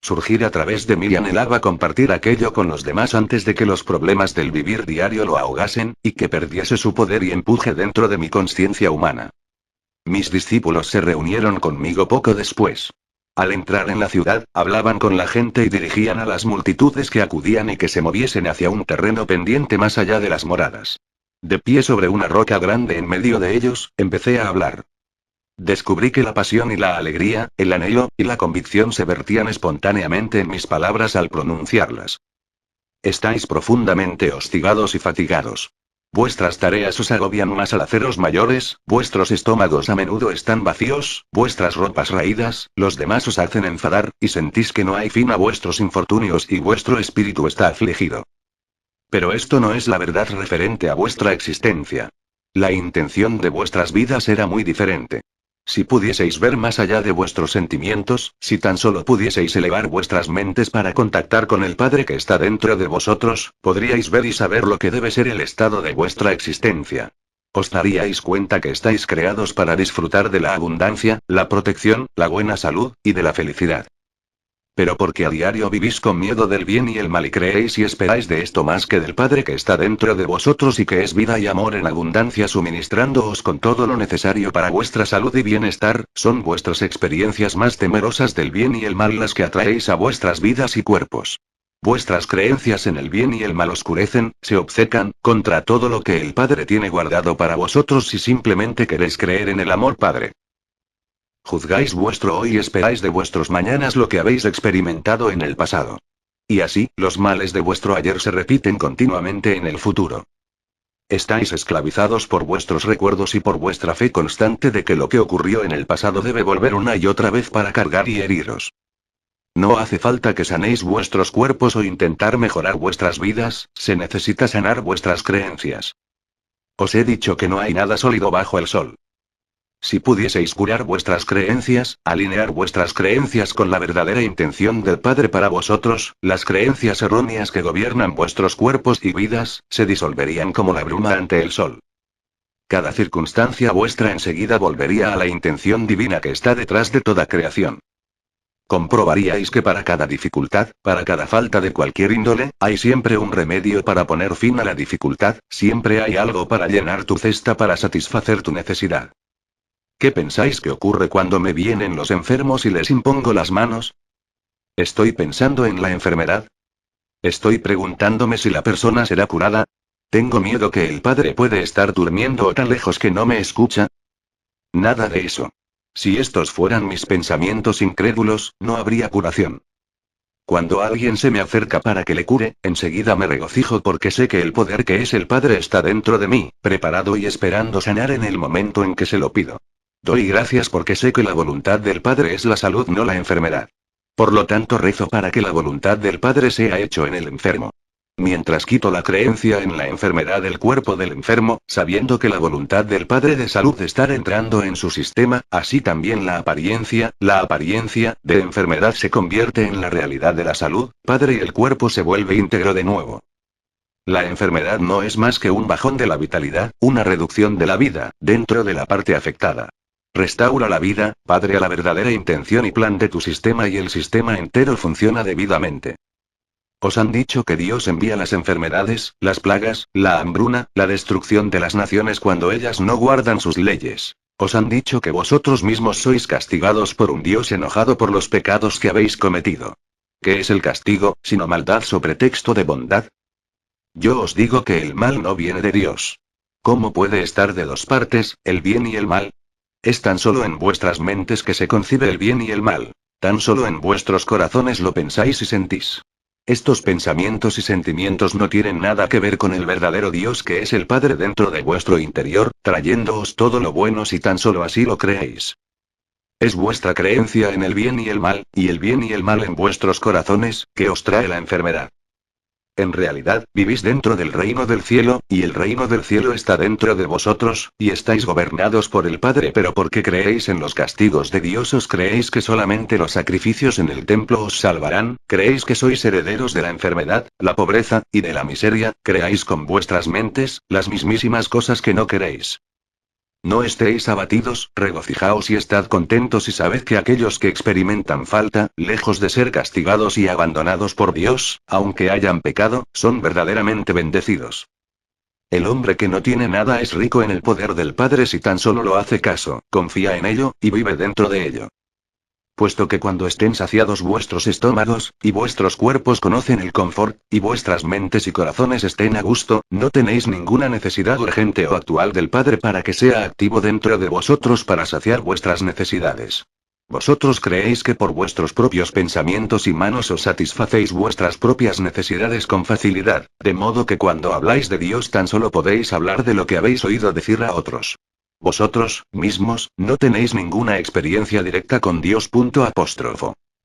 Surgir a través de mí y anhelaba compartir aquello con los demás antes de que los problemas del vivir diario lo ahogasen, y que perdiese su poder y empuje dentro de mi conciencia humana. Mis discípulos se reunieron conmigo poco después. Al entrar en la ciudad, hablaban con la gente y dirigían a las multitudes que acudían y que se moviesen hacia un terreno pendiente más allá de las moradas. De pie sobre una roca grande en medio de ellos, empecé a hablar. Descubrí que la pasión y la alegría, el anhelo, y la convicción se vertían espontáneamente en mis palabras al pronunciarlas. Estáis profundamente hostigados y fatigados. Vuestras tareas os agobian más al haceros mayores, vuestros estómagos a menudo están vacíos, vuestras ropas raídas, los demás os hacen enfadar, y sentís que no hay fin a vuestros infortunios y vuestro espíritu está afligido. Pero esto no es la verdad referente a vuestra existencia. La intención de vuestras vidas era muy diferente. Si pudieseis ver más allá de vuestros sentimientos, si tan solo pudieseis elevar vuestras mentes para contactar con el Padre que está dentro de vosotros, podríais ver y saber lo que debe ser el estado de vuestra existencia. Os daríais cuenta que estáis creados para disfrutar de la abundancia, la protección, la buena salud, y de la felicidad. Pero porque a diario vivís con miedo del bien y el mal y creéis y esperáis de esto más que del Padre que está dentro de vosotros y que es vida y amor en abundancia suministrándoos con todo lo necesario para vuestra salud y bienestar, son vuestras experiencias más temerosas del bien y el mal las que atraéis a vuestras vidas y cuerpos. Vuestras creencias en el bien y el mal oscurecen, se obcecan, contra todo lo que el Padre tiene guardado para vosotros si simplemente queréis creer en el amor Padre. Juzgáis vuestro hoy y esperáis de vuestros mañanas lo que habéis experimentado en el pasado. Y así, los males de vuestro ayer se repiten continuamente en el futuro. Estáis esclavizados por vuestros recuerdos y por vuestra fe constante de que lo que ocurrió en el pasado debe volver una y otra vez para cargar y heriros. No hace falta que sanéis vuestros cuerpos o intentar mejorar vuestras vidas, se necesita sanar vuestras creencias. Os he dicho que no hay nada sólido bajo el sol. Si pudieseis curar vuestras creencias, alinear vuestras creencias con la verdadera intención del Padre para vosotros, las creencias erróneas que gobiernan vuestros cuerpos y vidas, se disolverían como la bruma ante el sol. Cada circunstancia vuestra enseguida volvería a la intención divina que está detrás de toda creación. Comprobaríais que para cada dificultad, para cada falta de cualquier índole, hay siempre un remedio para poner fin a la dificultad, siempre hay algo para llenar tu cesta para satisfacer tu necesidad. ¿Qué pensáis que ocurre cuando me vienen los enfermos y les impongo las manos? ¿Estoy pensando en la enfermedad? ¿Estoy preguntándome si la persona será curada? ¿Tengo miedo que el Padre puede estar durmiendo o tan lejos que no me escucha? Nada de eso. Si estos fueran mis pensamientos incrédulos, no habría curación. Cuando alguien se me acerca para que le cure, enseguida me regocijo porque sé que el poder que es el Padre está dentro de mí, preparado y esperando sanar en el momento en que se lo pido. Doy gracias porque sé que la voluntad del Padre es la salud, no la enfermedad. Por lo tanto, rezo para que la voluntad del Padre sea hecho en el enfermo. Mientras quito la creencia en la enfermedad del cuerpo del enfermo, sabiendo que la voluntad del Padre de salud está entrando en su sistema, así también la apariencia de enfermedad se convierte en la realidad de la salud, Padre, y el cuerpo se vuelve íntegro de nuevo. La enfermedad no es más que un bajón de la vitalidad, una reducción de la vida, dentro de la parte afectada. Restaura la vida, Padre, a la verdadera intención y plan de tu sistema y el sistema entero funciona debidamente. Os han dicho que Dios envía las enfermedades, las plagas, la hambruna, la destrucción de las naciones cuando ellas no guardan sus leyes. Os han dicho que vosotros mismos sois castigados por un Dios enojado por los pecados que habéis cometido. ¿Qué es el castigo, sino maldad sobre texto de bondad? Yo os digo que el mal no viene de Dios. ¿Cómo puede estar de dos partes, el bien y el mal? Es tan solo en vuestras mentes que se concibe el bien y el mal. Tan solo en vuestros corazones lo pensáis y sentís. Estos pensamientos y sentimientos no tienen nada que ver con el verdadero Dios que es el Padre dentro de vuestro interior, trayéndoos todo lo bueno si tan solo así lo creéis. Es vuestra creencia en el bien y el mal en vuestros corazones, que os trae la enfermedad. En realidad, vivís dentro del reino del cielo, y el reino del cielo está dentro de vosotros, y estáis gobernados por el Padre, pero porque creéis en los castigos de Dios os creéis que solamente los sacrificios en el templo os salvarán, creéis que sois herederos de la enfermedad, la pobreza, y de la miseria, creáis con vuestras mentes, las mismísimas cosas que no queréis. No estéis abatidos, regocijaos y estad contentos y sabed que aquellos que experimentan falta, lejos de ser castigados y abandonados por Dios, aunque hayan pecado, son verdaderamente bendecidos. El hombre que no tiene nada es rico en el poder del Padre si tan solo lo hace caso, confía en ello, y vive dentro de ello. Puesto que cuando estén saciados vuestros estómagos, y vuestros cuerpos conocen el confort, y vuestras mentes y corazones estén a gusto, no tenéis ninguna necesidad urgente o actual del Padre para que sea activo dentro de vosotros para saciar vuestras necesidades. Vosotros creéis que por vuestros propios pensamientos y manos os satisfacéis vuestras propias necesidades con facilidad, de modo que cuando habláis de Dios tan solo podéis hablar de lo que habéis oído decir a otros. Vosotros, mismos, no tenéis ninguna experiencia directa con Dios.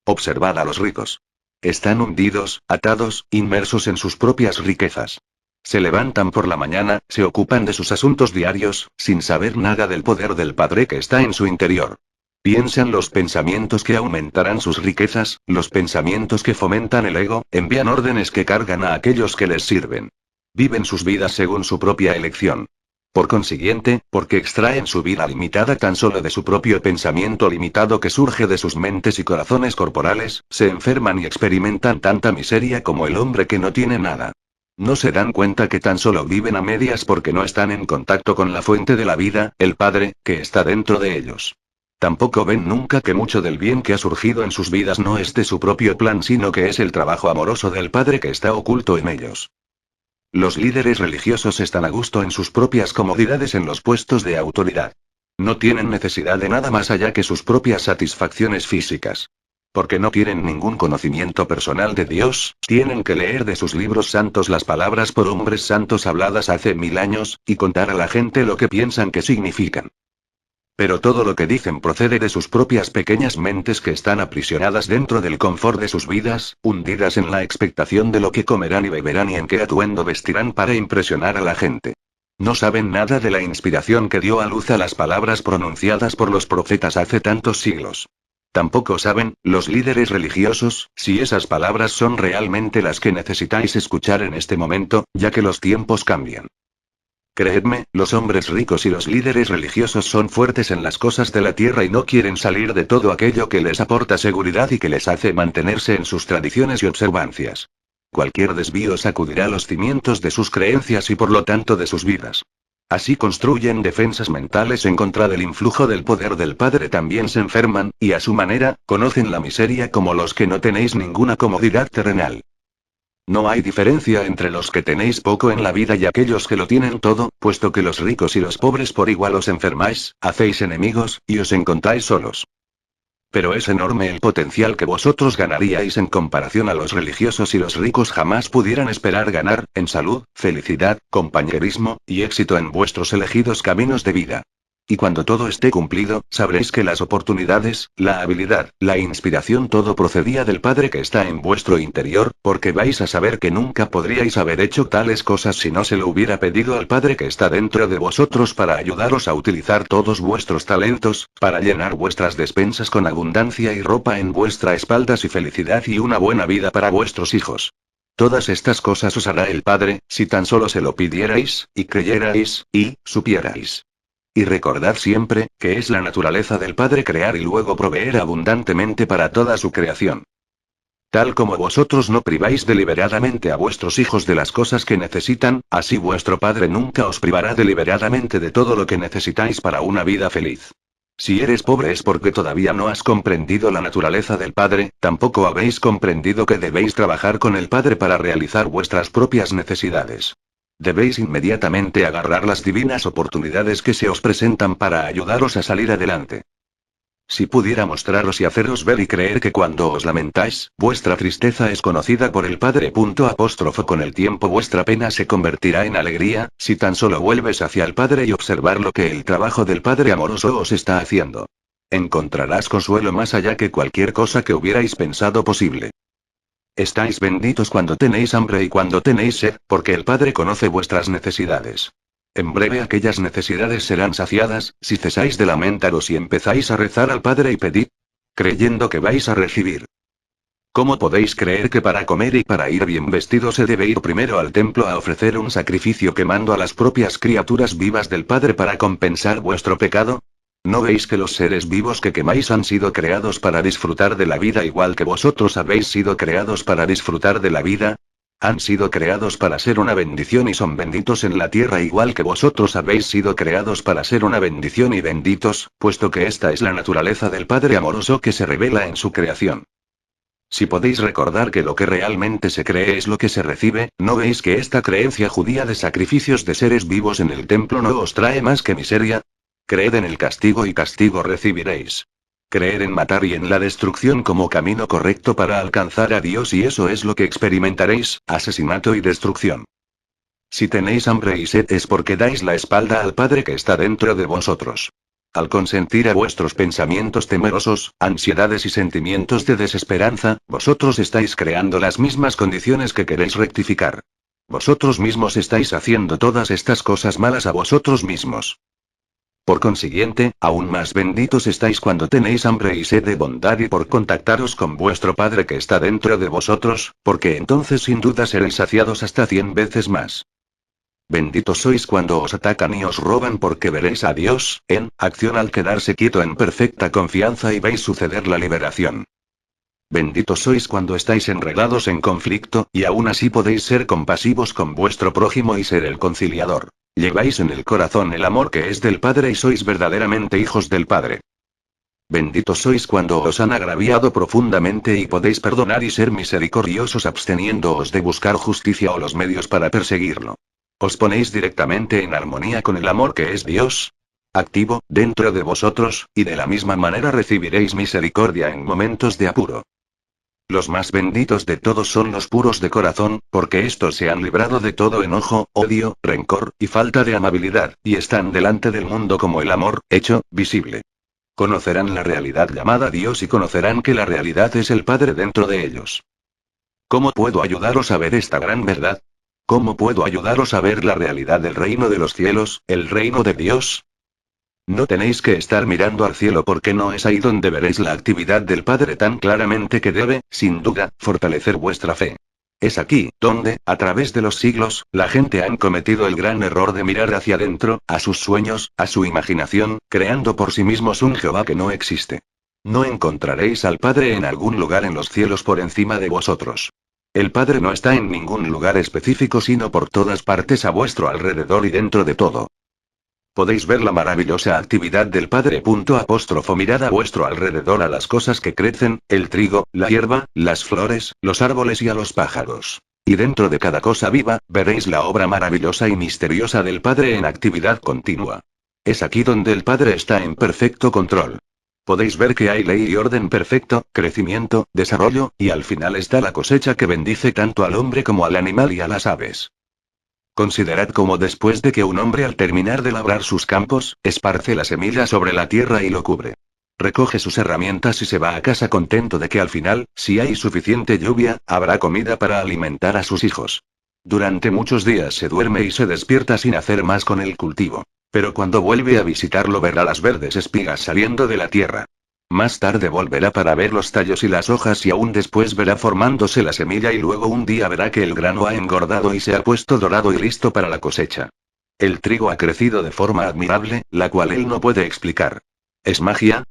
Observad a los ricos. Están hundidos, atados, inmersos en sus propias riquezas. Se levantan por la mañana, se ocupan de sus asuntos diarios, sin saber nada del poder del Padre que está en su interior. Piensan los pensamientos que aumentarán sus riquezas, los pensamientos que fomentan el ego, envían órdenes que cargan a aquellos que les sirven. Viven sus vidas según su propia elección. Por consiguiente, porque extraen su vida limitada tan solo de su propio pensamiento limitado que surge de sus mentes y corazones corporales, se enferman y experimentan tanta miseria como el hombre que no tiene nada. No se dan cuenta que tan solo viven a medias porque no están en contacto con la fuente de la vida, el Padre, que está dentro de ellos. Tampoco ven nunca que mucho del bien que ha surgido en sus vidas no es de su propio plan sino que es el trabajo amoroso del Padre que está oculto en ellos. Los líderes religiosos están a gusto en sus propias comodidades en los puestos de autoridad. No tienen necesidad de nada más allá que sus propias satisfacciones físicas. Porque no tienen ningún conocimiento personal de Dios, tienen que leer de sus libros santos las palabras por hombres santos habladas hace 1000 años, y contar a la gente lo que piensan que significan. Pero todo lo que dicen procede de sus propias pequeñas mentes que están aprisionadas dentro del confort de sus vidas, hundidas en la expectación de lo que comerán y beberán y en qué atuendo vestirán para impresionar a la gente. No saben nada de la inspiración que dio a luz a las palabras pronunciadas por los profetas hace tantos siglos. Tampoco saben, los líderes religiosos, si esas palabras son realmente las que necesitáis escuchar en este momento, ya que los tiempos cambian. Creedme, los hombres ricos y los líderes religiosos son fuertes en las cosas de la tierra y no quieren salir de todo aquello que les aporta seguridad y que les hace mantenerse en sus tradiciones y observancias. Cualquier desvío sacudirá los cimientos de sus creencias y por lo tanto de sus vidas. Así construyen defensas mentales en contra del influjo del poder del Padre, también se enferman, y a su manera, conocen la miseria como los que no tenéis ninguna comodidad terrenal. No hay diferencia entre los que tenéis poco en la vida y aquellos que lo tienen todo, puesto que los ricos y los pobres por igual os enfermáis, hacéis enemigos, y os encontráis solos. Pero es enorme el potencial que vosotros ganaríais en comparación a los religiosos y los ricos jamás pudieran esperar ganar, en salud, felicidad, compañerismo, y éxito en vuestros elegidos caminos de vida. Y cuando todo esté cumplido, sabréis que las oportunidades, la habilidad, la inspiración, todo procedía del Padre que está en vuestro interior, porque vais a saber que nunca podríais haber hecho tales cosas si no se lo hubiera pedido al Padre que está dentro de vosotros para ayudaros a utilizar todos vuestros talentos, para llenar vuestras despensas con abundancia y ropa en vuestras espaldas y felicidad y una buena vida para vuestros hijos. Todas estas cosas os hará el Padre, si tan solo se lo pidierais, y creyerais, y supierais. Y recordad siempre, que es la naturaleza del Padre crear y luego proveer abundantemente para toda su creación. Tal como vosotros no priváis deliberadamente a vuestros hijos de las cosas que necesitan, así vuestro Padre nunca os privará deliberadamente de todo lo que necesitáis para una vida feliz. Si eres pobre es porque todavía no has comprendido la naturaleza del Padre, tampoco habéis comprendido que debéis trabajar con el Padre para realizar vuestras propias necesidades. Debéis inmediatamente agarrar las divinas oportunidades que se os presentan para ayudaros a salir adelante. Si pudiera mostraros y haceros ver y creer que cuando os lamentáis, vuestra tristeza es conocida por el Padre. Con el tiempo vuestra pena se convertirá en alegría, si tan solo vuelves hacia el Padre y observar lo que el trabajo del Padre amoroso os está haciendo. Encontrarás consuelo más allá que cualquier cosa que hubierais pensado posible. Estáis benditos cuando tenéis hambre y cuando tenéis sed, porque el Padre conoce vuestras necesidades. En breve aquellas necesidades serán saciadas, si cesáis de lamentaros y empezáis a rezar al Padre y pedid, creyendo que vais a recibir. ¿Cómo podéis creer que para comer y para ir bien vestido se debe ir primero al templo a ofrecer un sacrificio quemando a las propias criaturas vivas del Padre para compensar vuestro pecado? ¿No veis que los seres vivos que quemáis han sido creados para disfrutar de la vida igual que vosotros habéis sido creados para disfrutar de la vida? Han sido creados para ser una bendición y son benditos en la tierra igual que vosotros habéis sido creados para ser una bendición y benditos, puesto que esta es la naturaleza del Padre amoroso que se revela en su creación. Si podéis recordar que lo que realmente se cree es lo que se recibe, ¿no veis que esta creencia judía de sacrificios de seres vivos en el templo no os trae más que miseria? Creed en el castigo y castigo recibiréis. Creer en matar y en la destrucción como camino correcto para alcanzar a Dios y eso es lo que experimentaréis, asesinato y destrucción. Si tenéis hambre y sed es porque dais la espalda al Padre que está dentro de vosotros. Al consentir a vuestros pensamientos temerosos, ansiedades y sentimientos de desesperanza, vosotros estáis creando las mismas condiciones que queréis rectificar. Vosotros mismos estáis haciendo todas estas cosas malas a vosotros mismos. Por consiguiente, aún más benditos estáis cuando tenéis hambre y sed de bondad y por contactaros con vuestro Padre que está dentro de vosotros, porque entonces sin duda seréis saciados hasta 100 veces más. Benditos sois cuando os atacan y os roban porque veréis a Dios, en acción al quedarse quieto en perfecta confianza y veis suceder la liberación. Benditos sois cuando estáis enredados en conflicto, y aún así podéis ser compasivos con vuestro prójimo y ser el conciliador. Lleváis en el corazón el amor que es del Padre y sois verdaderamente hijos del Padre. Benditos sois cuando os han agraviado profundamente y podéis perdonar y ser misericordiosos absteniéndoos de buscar justicia o los medios para perseguirlo. Os ponéis directamente en armonía con el amor que es Dios, activo, dentro de vosotros, y de la misma manera recibiréis misericordia en momentos de apuro. Los más benditos de todos son los puros de corazón, porque estos se han librado de todo enojo, odio, rencor, y falta de amabilidad, y están delante del mundo como el amor, hecho, visible. Conocerán la realidad llamada Dios y conocerán que la realidad es el Padre dentro de ellos. ¿Cómo puedo ayudaros a ver esta gran verdad? ¿Cómo puedo ayudaros a ver la realidad del reino de los cielos, el reino de Dios? No tenéis que estar mirando al cielo porque no es ahí donde veréis la actividad del Padre tan claramente que debe, sin duda, fortalecer vuestra fe. Es aquí, donde, a través de los siglos, la gente ha cometido el gran error de mirar hacia adentro, a sus sueños, a su imaginación, creando por sí mismos un Jehová que no existe. No encontraréis al Padre en algún lugar en los cielos por encima de vosotros. El Padre no está en ningún lugar específico sino por todas partes a vuestro alrededor y dentro de todo. Podéis ver la maravillosa actividad del Padre. Mirad a vuestro alrededor a las cosas que crecen, el trigo, la hierba, las flores, los árboles y a los pájaros. Y dentro de cada cosa viva, veréis la obra maravillosa y misteriosa del Padre en actividad continua. Es aquí donde el Padre está en perfecto control. Podéis ver que hay ley y orden perfecto, crecimiento, desarrollo, y al final está la cosecha que bendice tanto al hombre como al animal y a las aves. Considerad cómo después de que un hombre al terminar de labrar sus campos, esparce la semilla sobre la tierra y lo cubre. Recoge sus herramientas y se va a casa contento de que al final, si hay suficiente lluvia, habrá comida para alimentar a sus hijos. Durante muchos días se duerme y se despierta sin hacer más con el cultivo. Pero cuando vuelve a visitarlo verá las verdes espigas saliendo de la tierra. Más tarde volverá para ver los tallos y las hojas y aún después verá formándose la semilla y luego un día verá que el grano ha engordado y se ha puesto dorado y listo para la cosecha. El trigo ha crecido de forma admirable, la cual él no puede explicar. ¿Es magia?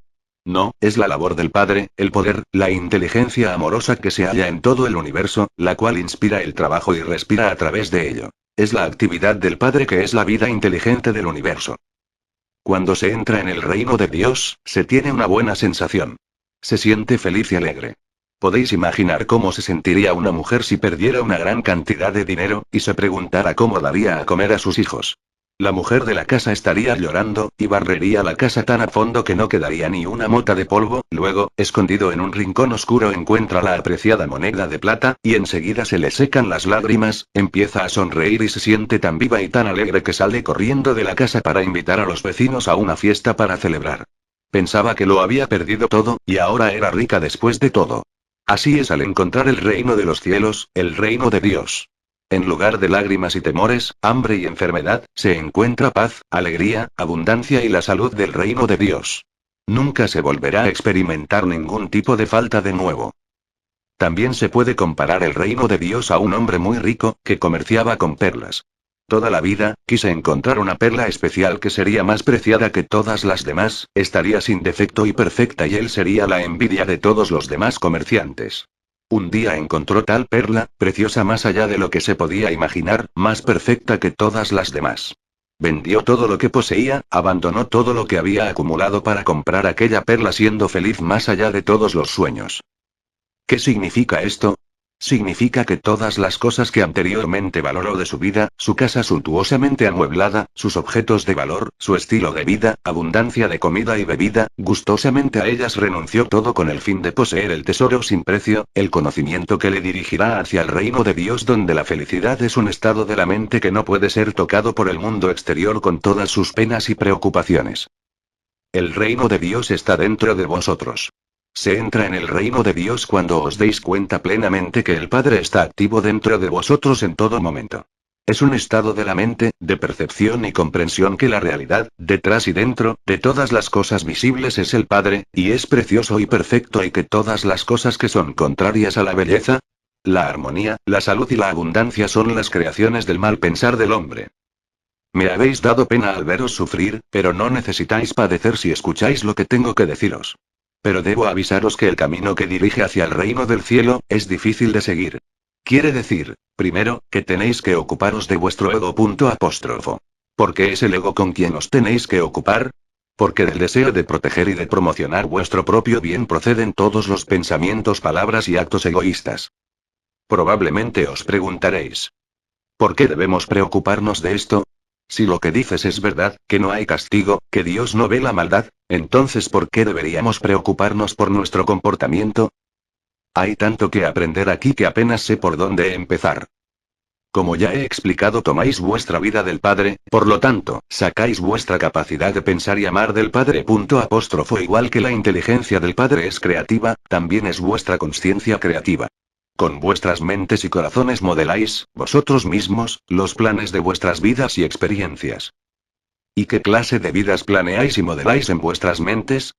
No, es la labor del Padre, el poder, la inteligencia amorosa que se halla en todo el universo, la cual inspira el trabajo y respira a través de ello. Es la actividad del Padre que es la vida inteligente del universo. Cuando se entra en el reino de Dios, se tiene una buena sensación. Se siente feliz y alegre. Podéis imaginar cómo se sentiría una mujer si perdiera una gran cantidad de dinero, y se preguntara cómo daría a comer a sus hijos. La mujer de la casa estaría llorando, y barrería la casa tan a fondo que no quedaría ni una mota de polvo, luego, escondido en un rincón oscuro encuentra la apreciada moneda de plata, y enseguida se le secan las lágrimas, empieza a sonreír y se siente tan viva y tan alegre que sale corriendo de la casa para invitar a los vecinos a una fiesta para celebrar. Pensaba que lo había perdido todo, y ahora era rica después de todo. Así es al encontrar el reino de los cielos, el reino de Dios. En lugar de lágrimas y temores, hambre y enfermedad, se encuentra paz, alegría, abundancia y la salud del reino de Dios. Nunca se volverá a experimentar ningún tipo de falta de nuevo. También se puede comparar el reino de Dios a un hombre muy rico, que comerciaba con perlas. Toda la vida, quise encontrar una perla especial que sería más preciada que todas las demás, estaría sin defecto y perfecta y él sería la envidia de todos los demás comerciantes. Un día encontró tal perla, preciosa más allá de lo que se podía imaginar, más perfecta que todas las demás. Vendió todo lo que poseía, abandonó todo lo que había acumulado para comprar aquella perla siendo feliz más allá de todos los sueños. ¿Qué significa esto? Significa que todas las cosas que anteriormente valoró de su vida, su casa suntuosamente amueblada, sus objetos de valor, su estilo de vida, abundancia de comida y bebida, gustosamente a ellas renunció todo con el fin de poseer el tesoro sin precio, el conocimiento que le dirigirá hacia el reino de Dios donde la felicidad es un estado de la mente que no puede ser tocado por el mundo exterior con todas sus penas y preocupaciones. El reino de Dios está dentro de vosotros. Se entra en el reino de Dios cuando os deis cuenta plenamente que el Padre está activo dentro de vosotros en todo momento. Es un estado de la mente, de percepción y comprensión que la realidad, detrás y dentro, de todas las cosas visibles es el Padre, y es precioso y perfecto y que todas las cosas que son contrarias a la belleza, la armonía, la salud y la abundancia son las creaciones del mal pensar del hombre. Me habéis dado pena al veros sufrir, pero no necesitáis padecer si escucháis lo que tengo que deciros. Pero debo avisaros que el camino que dirige hacia el reino del cielo, es difícil de seguir. Quiere decir, primero, que tenéis que ocuparos de vuestro ego. ¿Por qué es el ego con quien os tenéis que ocupar? Porque del deseo de proteger y de promocionar vuestro propio bien proceden todos los pensamientos, palabras y actos egoístas. Probablemente os preguntaréis, ¿por qué debemos preocuparnos de esto? Si lo que dices es verdad, que no hay castigo, que Dios no ve la maldad, entonces ¿por qué deberíamos preocuparnos por nuestro comportamiento? Hay tanto que aprender aquí que apenas sé por dónde empezar. Como ya he explicado, tomáis vuestra vida del Padre, por lo tanto, sacáis vuestra capacidad de pensar y amar del Padre. Igual que la inteligencia del Padre es creativa, también es vuestra consciencia creativa. Con vuestras mentes y corazones modeláis, vosotros mismos, los planes de vuestras vidas y experiencias. ¿Y qué clase de vidas planeáis y modeláis en vuestras mentes?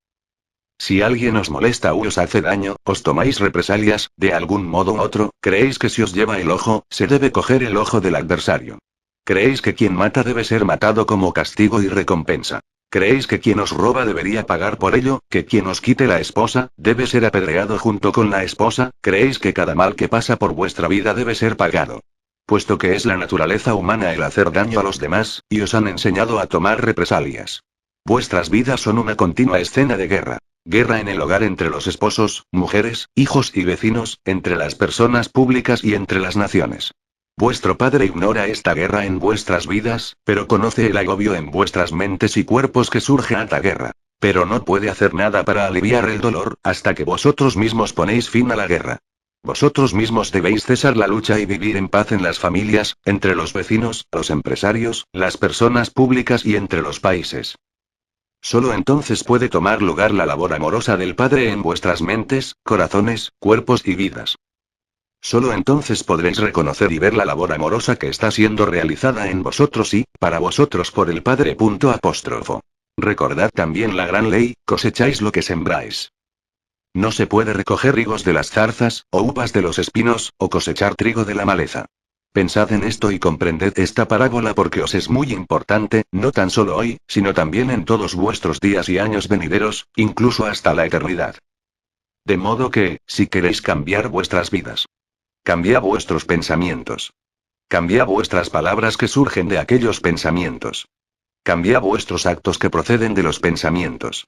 Si alguien os molesta o os hace daño, os tomáis represalias, de algún modo u otro, creéis que si os lleva el ojo, se debe coger el ojo del adversario. Creéis que quien mata debe ser matado como castigo y recompensa. Creéis que quien os roba debería pagar por ello, que quien os quite la esposa, debe ser apedreado junto con la esposa, creéis que cada mal que pasa por vuestra vida debe ser pagado. Puesto que es la naturaleza humana el hacer daño a los demás, y os han enseñado a tomar represalias. Vuestras vidas son una continua escena de guerra. Guerra en el hogar entre los esposos, mujeres, hijos y vecinos, entre las personas públicas y entre las naciones. Vuestro padre ignora esta guerra en vuestras vidas, pero conoce el agobio en vuestras mentes y cuerpos que surge esta guerra. Pero no puede hacer nada para aliviar el dolor, hasta que vosotros mismos ponéis fin a la guerra. Vosotros mismos debéis cesar la lucha y vivir en paz en las familias, entre los vecinos, los empresarios, las personas públicas y entre los países. Solo entonces puede tomar lugar la labor amorosa del Padre en vuestras mentes, corazones, cuerpos y vidas. Solo entonces podréis reconocer y ver la labor amorosa que está siendo realizada en vosotros y, para vosotros por el Padre. Recordad también la gran ley, cosecháis lo que sembráis. No se puede recoger higos de las zarzas, o uvas de los espinos, o cosechar trigo de la maleza. Pensad en esto y comprended esta parábola porque os es muy importante, no tan solo hoy, sino también en todos vuestros días y años venideros, incluso hasta la eternidad. De modo que, si queréis cambiar vuestras vidas, cambia vuestros pensamientos. Cambia vuestras palabras que surgen de aquellos pensamientos. Cambia vuestros actos que proceden de los pensamientos.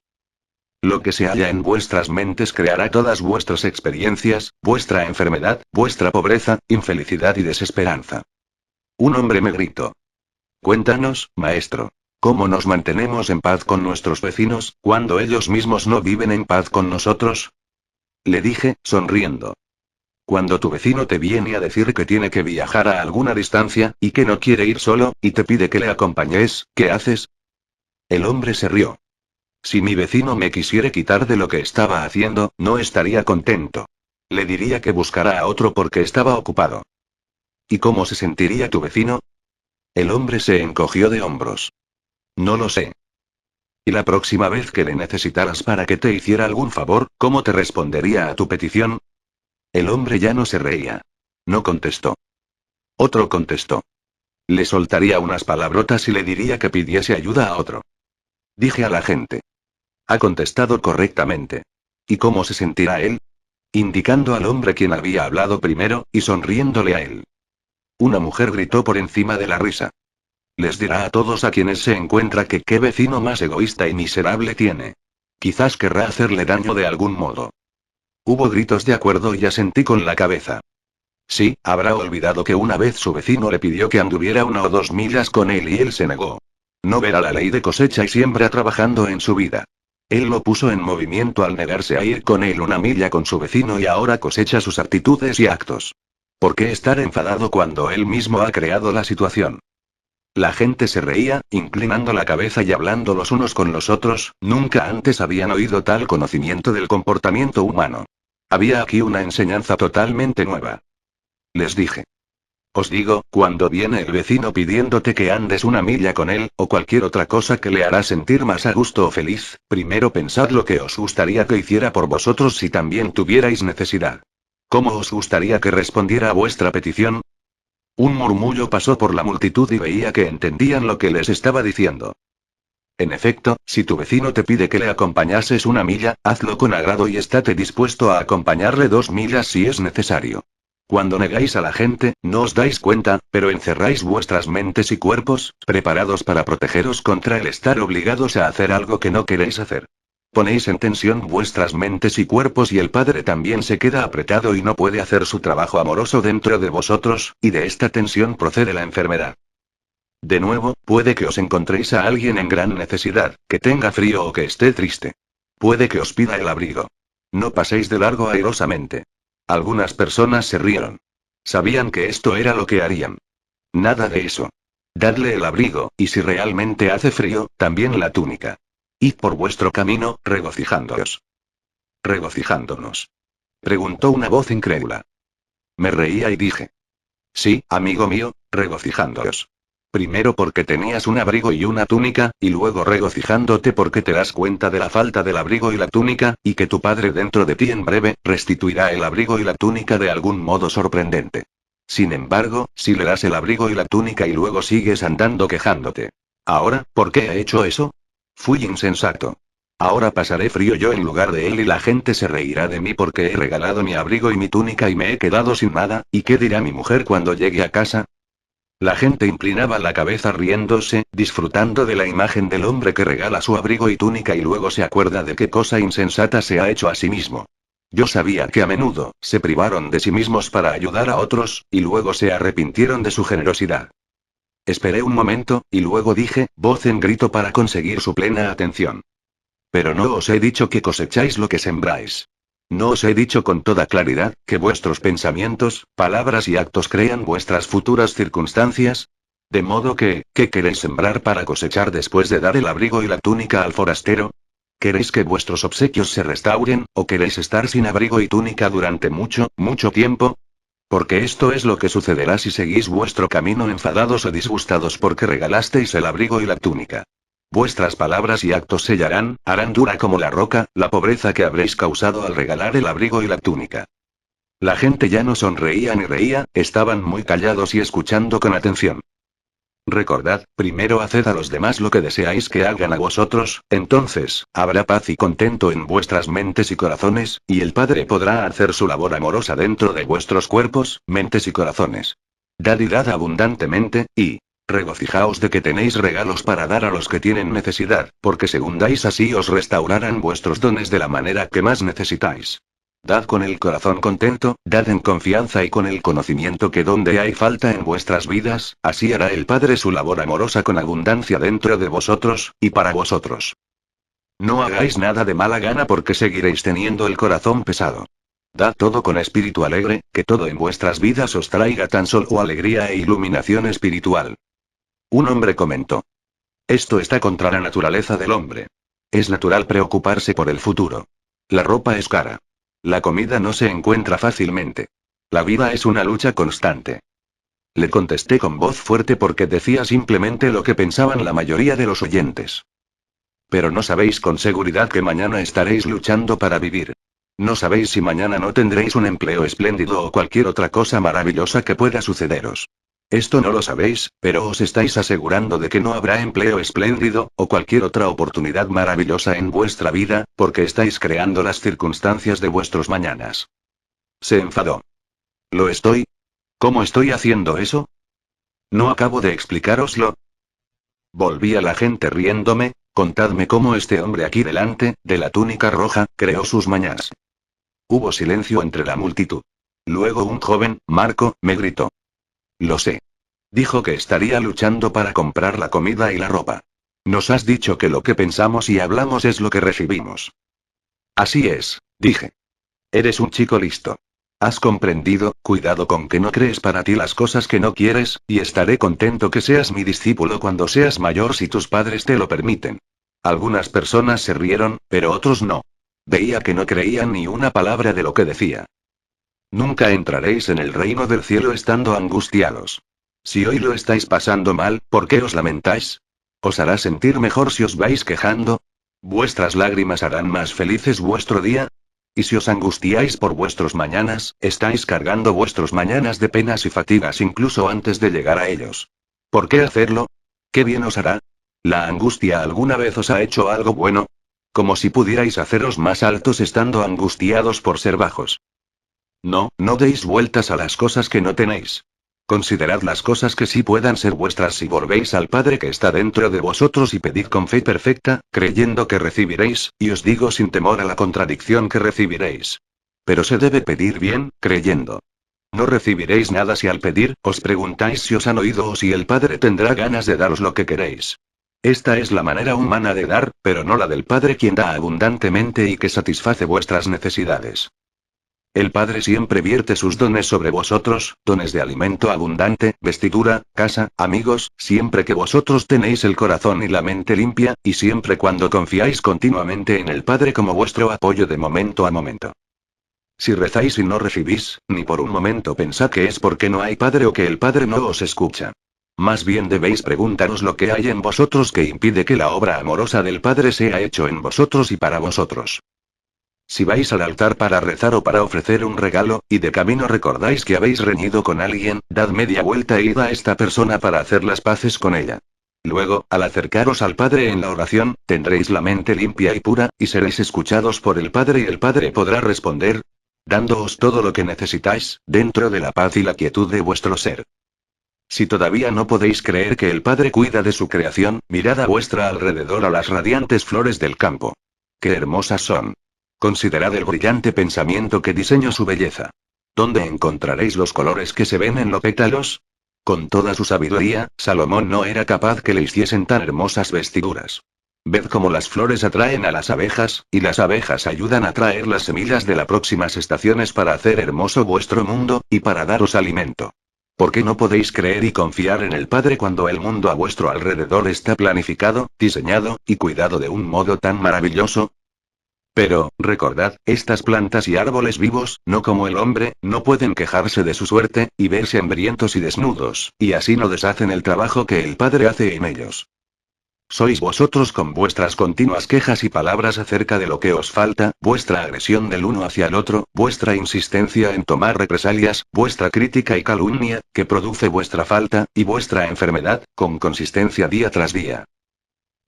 Lo que se halla en vuestras mentes creará todas vuestras experiencias, vuestra enfermedad, vuestra pobreza, infelicidad y desesperanza. Un hombre me gritó. Cuéntanos, maestro, ¿cómo nos mantenemos en paz con nuestros vecinos, cuando ellos mismos no viven en paz con nosotros? Le dije, sonriendo. Cuando tu vecino te viene a decir que tiene que viajar a alguna distancia, y que no quiere ir solo, y te pide que le acompañes, ¿qué haces? El hombre se rió. Si mi vecino me quisiera quitar de lo que estaba haciendo, no estaría contento. Le diría que buscara a otro porque estaba ocupado. ¿Y cómo se sentiría tu vecino? El hombre se encogió de hombros. No lo sé. ¿Y la próxima vez que le necesitaras para que te hiciera algún favor, cómo te respondería a tu petición? El hombre ya no se reía. No contestó. Otro contestó. Le soltaría unas palabrotas y le diría que pidiese ayuda a otro. Dije a la gente. Ha contestado correctamente. ¿Y cómo se sentirá él? Indicando al hombre quien había hablado primero, y sonriéndole a él. Una mujer gritó por encima de la risa. Les dirá a todos a quienes se encuentra que qué vecino más egoísta y miserable tiene. Quizás querrá hacerle daño de algún modo. Hubo gritos de acuerdo y asentí con la cabeza. Sí, habrá olvidado que una vez su vecino le pidió que anduviera 1 o 2 millas con él y él se negó. No verá la ley de cosecha y siembra trabajando en su vida. Él lo puso en movimiento al negarse a ir con él 1 milla con su vecino y ahora cosecha sus actitudes y actos. ¿Por qué estar enfadado cuando él mismo ha creado la situación? La gente se reía, inclinando la cabeza y hablando los unos con los otros, nunca antes habían oído tal conocimiento del comportamiento humano. Había aquí una enseñanza totalmente nueva. Les dije. Os digo, cuando viene el vecino pidiéndote que andes 1 milla con él, o cualquier otra cosa que le hará sentir más a gusto o feliz, primero pensad lo que os gustaría que hiciera por vosotros si también tuvierais necesidad. ¿Cómo os gustaría que respondiera a vuestra petición? Un murmullo pasó por la multitud y veía que entendían lo que les estaba diciendo. En efecto, si tu vecino te pide que le acompañases 1 milla, hazlo con agrado y estate dispuesto a acompañarle 2 millas si es necesario. Cuando negáis a la gente, no os dais cuenta, pero encerráis vuestras mentes y cuerpos, preparados para protegeros contra el estar obligados a hacer algo que no queréis hacer. Ponéis en tensión vuestras mentes y cuerpos y el Padre también se queda apretado y no puede hacer su trabajo amoroso dentro de vosotros, y de esta tensión procede la enfermedad. De nuevo, puede que os encontréis a alguien en gran necesidad, que tenga frío o que esté triste. Puede que os pida el abrigo. No paséis de largo airosamente. Algunas personas se rieron. Sabían que esto era lo que harían. Nada de eso. Dadle el abrigo, y si realmente hace frío, también la túnica. Id por vuestro camino, regocijándoos. ¿Regocijándonos?, preguntó una voz incrédula. Me reía y dije. Sí, amigo mío, regocijándoos. Primero porque tenías un abrigo y una túnica, y luego regocijándote porque te das cuenta de la falta del abrigo y la túnica, y que tu padre dentro de ti en breve, restituirá el abrigo y la túnica de algún modo sorprendente. Sin embargo, si le das el abrigo y la túnica y luego sigues andando quejándote. Ahora, ¿por qué he hecho eso? Fui insensato. Ahora pasaré frío yo en lugar de él y la gente se reirá de mí porque he regalado mi abrigo y mi túnica y me he quedado sin nada, ¿y qué dirá mi mujer cuando llegue a casa? La gente inclinaba la cabeza riéndose, disfrutando de la imagen del hombre que regala su abrigo y túnica y luego se acuerda de qué cosa insensata se ha hecho a sí mismo. Yo sabía que a menudo, se privaron de sí mismos para ayudar a otros, y luego se arrepintieron de su generosidad. Esperé un momento, y luego dije, voz en grito para conseguir su plena atención. Pero no os he dicho que cosecháis lo que sembráis. No os he dicho con toda claridad, que vuestros pensamientos, palabras y actos crean vuestras futuras circunstancias. De modo que, ¿qué queréis sembrar para cosechar después de dar el abrigo y la túnica al forastero? ¿Queréis que vuestros obsequios se restauren, o queréis estar sin abrigo y túnica durante mucho, mucho tiempo? Porque esto es lo que sucederá si seguís vuestro camino enfadados o disgustados porque regalasteis el abrigo y la túnica. Vuestras palabras y actos sellarán, harán dura como la roca, la pobreza que habréis causado al regalar el abrigo y la túnica. La gente ya no sonreía ni reía, estaban muy callados y escuchando con atención. Recordad, primero haced a los demás lo que deseáis que hagan a vosotros, entonces, habrá paz y contento en vuestras mentes y corazones, y el Padre podrá hacer su labor amorosa dentro de vuestros cuerpos, mentes y corazones. Dad y dad abundantemente, y regocijaos de que tenéis regalos para dar a los que tienen necesidad, porque según dais así os restaurarán vuestros dones de la manera que más necesitáis. Dad con el corazón contento, dad en confianza y con el conocimiento que donde hay falta en vuestras vidas, así hará el Padre su labor amorosa con abundancia dentro de vosotros, y para vosotros. No hagáis nada de mala gana porque seguiréis teniendo el corazón pesado. Dad todo con espíritu alegre, que todo en vuestras vidas os traiga tan solo alegría e iluminación espiritual. Un hombre comentó. Esto está contra la naturaleza del hombre. Es natural preocuparse por el futuro. La ropa es cara. La comida no se encuentra fácilmente. La vida es una lucha constante. Le contesté con voz fuerte porque decía simplemente lo que pensaban la mayoría de los oyentes. Pero no sabéis con seguridad que mañana estaréis luchando para vivir. No sabéis si mañana no tendréis un empleo espléndido o cualquier otra cosa maravillosa que pueda sucederos. Esto no lo sabéis, pero os estáis asegurando de que no habrá empleo espléndido, o cualquier otra oportunidad maravillosa en vuestra vida, porque estáis creando las circunstancias de vuestros mañanas. Se enfadó. ¿Lo estoy? ¿Cómo estoy haciendo eso? ¿No acabo de explicároslo? Volví a la gente riéndome, contadme cómo este hombre aquí delante, de la túnica roja, creó sus mañanas. Hubo silencio entre la multitud. Luego un joven, Marco, me gritó. Lo sé. Dijo que estaría luchando para comprar la comida y la ropa. Nos has dicho que lo que pensamos y hablamos es lo que recibimos. Así es, dije. Eres un chico listo. Has comprendido, cuidado con que no crees para ti las cosas que no quieres, y estaré contento que seas mi discípulo cuando seas mayor si tus padres te lo permiten. Algunas personas se rieron, pero otros no. Veía que no creían ni una palabra de lo que decía. Nunca entraréis en el reino del cielo estando angustiados. Si hoy lo estáis pasando mal, ¿por qué os lamentáis? ¿Os hará sentir mejor si os vais quejando? ¿Vuestras lágrimas harán más felices vuestro día? Y si os angustiáis por vuestros mañanas, estáis cargando vuestros mañanas de penas y fatigas incluso antes de llegar a ellos. ¿Por qué hacerlo? ¿Qué bien os hará? ¿La angustia alguna vez os ha hecho algo bueno? Como si pudierais haceros más altos estando angustiados por ser bajos. No, no deis vueltas a las cosas que no tenéis. Considerad las cosas que sí puedan ser vuestras si volvéis al Padre que está dentro de vosotros y pedid con fe perfecta, creyendo que recibiréis, y os digo sin temor a la contradicción que recibiréis. Pero se debe pedir bien, creyendo. No recibiréis nada si al pedir, os preguntáis si os han oído o si el Padre tendrá ganas de daros lo que queréis. Esta es la manera humana de dar, pero no la del Padre quien da abundantemente y que satisface vuestras necesidades. El Padre siempre vierte sus dones sobre vosotros, dones de alimento abundante, vestidura, casa, amigos, siempre que vosotros tenéis el corazón y la mente limpia, y siempre cuando confiáis continuamente en el Padre como vuestro apoyo de momento a momento. Si rezáis y no recibís, ni por un momento pensad que es porque no hay Padre o que el Padre no os escucha. Más bien debéis preguntaros lo que hay en vosotros que impide que la obra amorosa del Padre sea hecho en vosotros y para vosotros. Si vais al altar para rezar o para ofrecer un regalo, y de camino recordáis que habéis reñido con alguien, dad media vuelta e id a esta persona para hacer las paces con ella. Luego, al acercaros al Padre en la oración, tendréis la mente limpia y pura, y seréis escuchados por el Padre y el Padre podrá responder, dándoos todo lo que necesitáis, dentro de la paz y la quietud de vuestro ser. Si todavía no podéis creer que el Padre cuida de su creación, mirad a vuestra alrededor a las radiantes flores del campo. ¡Qué hermosas son! Considerad el brillante pensamiento que diseñó su belleza. ¿Dónde encontraréis los colores que se ven en los pétalos? Con toda su sabiduría, Salomón no era capaz que le hiciesen tan hermosas vestiduras. Ved cómo las flores atraen a las abejas, y las abejas ayudan a traer las semillas de las próximas estaciones para hacer hermoso vuestro mundo, y para daros alimento. ¿Por qué no podéis creer y confiar en el Padre cuando el mundo a vuestro alrededor está planificado, diseñado, y cuidado de un modo tan maravilloso? Pero, recordad, estas plantas y árboles vivos, no como el hombre, no pueden quejarse de su suerte, y verse hambrientos y desnudos, y así no deshacen el trabajo que el Padre hace en ellos. Sois vosotros con vuestras continuas quejas y palabras acerca de lo que os falta, vuestra agresión del uno hacia el otro, vuestra insistencia en tomar represalias, vuestra crítica y calumnia, que produce vuestra falta, y vuestra enfermedad, con consistencia día tras día.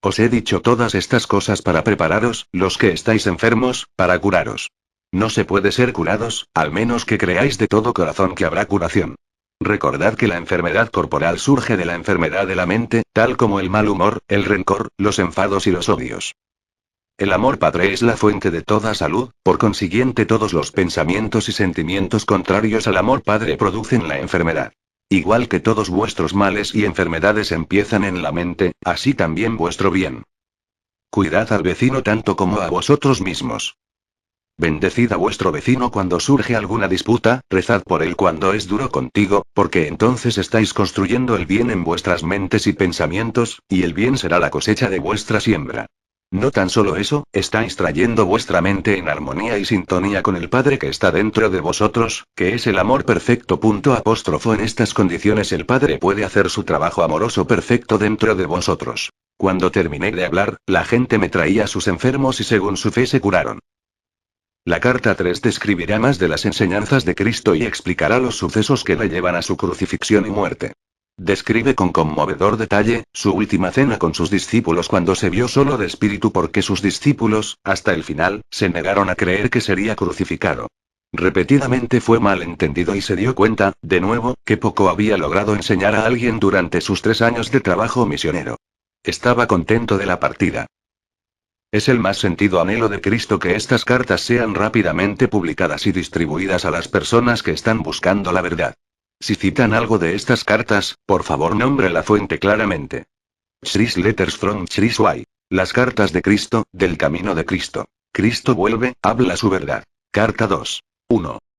Os he dicho todas estas cosas para prepararos, los que estáis enfermos, para curaros. No se puede ser curados, al menos que creáis de todo corazón que habrá curación. Recordad que la enfermedad corporal surge de la enfermedad de la mente, tal como el mal humor, el rencor, los enfados y los odios. El amor padre es la fuente de toda salud, por consiguiente todos los pensamientos y sentimientos contrarios al amor padre producen la enfermedad. Igual que todos vuestros males y enfermedades empiezan en la mente, así también vuestro bien. Cuidad al vecino tanto como a vosotros mismos. Bendecid a vuestro vecino cuando surge alguna disputa, rezad por él cuando es duro contigo, porque entonces estáis construyendo el bien en vuestras mentes y pensamientos, y el bien será la cosecha de vuestra siembra. No tan solo eso, estáis trayendo vuestra mente en armonía y sintonía con el Padre que está dentro de vosotros, que es el amor perfecto. En estas condiciones el Padre puede hacer su trabajo amoroso perfecto dentro de vosotros. Cuando terminé de hablar, la gente me traía a sus enfermos y según su fe se curaron. La carta 3 describirá más de las enseñanzas de Cristo y explicará los sucesos que le llevan a su crucifixión y muerte. Describe con conmovedor detalle su última cena con sus discípulos cuando se vio solo de espíritu porque sus discípulos, hasta el final, se negaron a creer que sería crucificado. Repetidamente fue mal entendido y se dio cuenta, de nuevo, que poco había logrado enseñar a alguien durante sus 3 años de trabajo misionero. Estaba contento de la partida. Es el más sentido anhelo de Cristo que estas cartas sean rápidamente publicadas y distribuidas a las personas que están buscando la verdad. Si citan algo de estas cartas, por favor nombre la fuente claramente. Sri's Letters from Sri Sai. Las cartas de Cristo, del camino de Cristo. Cristo vuelve, habla su verdad. Carta 2. 1.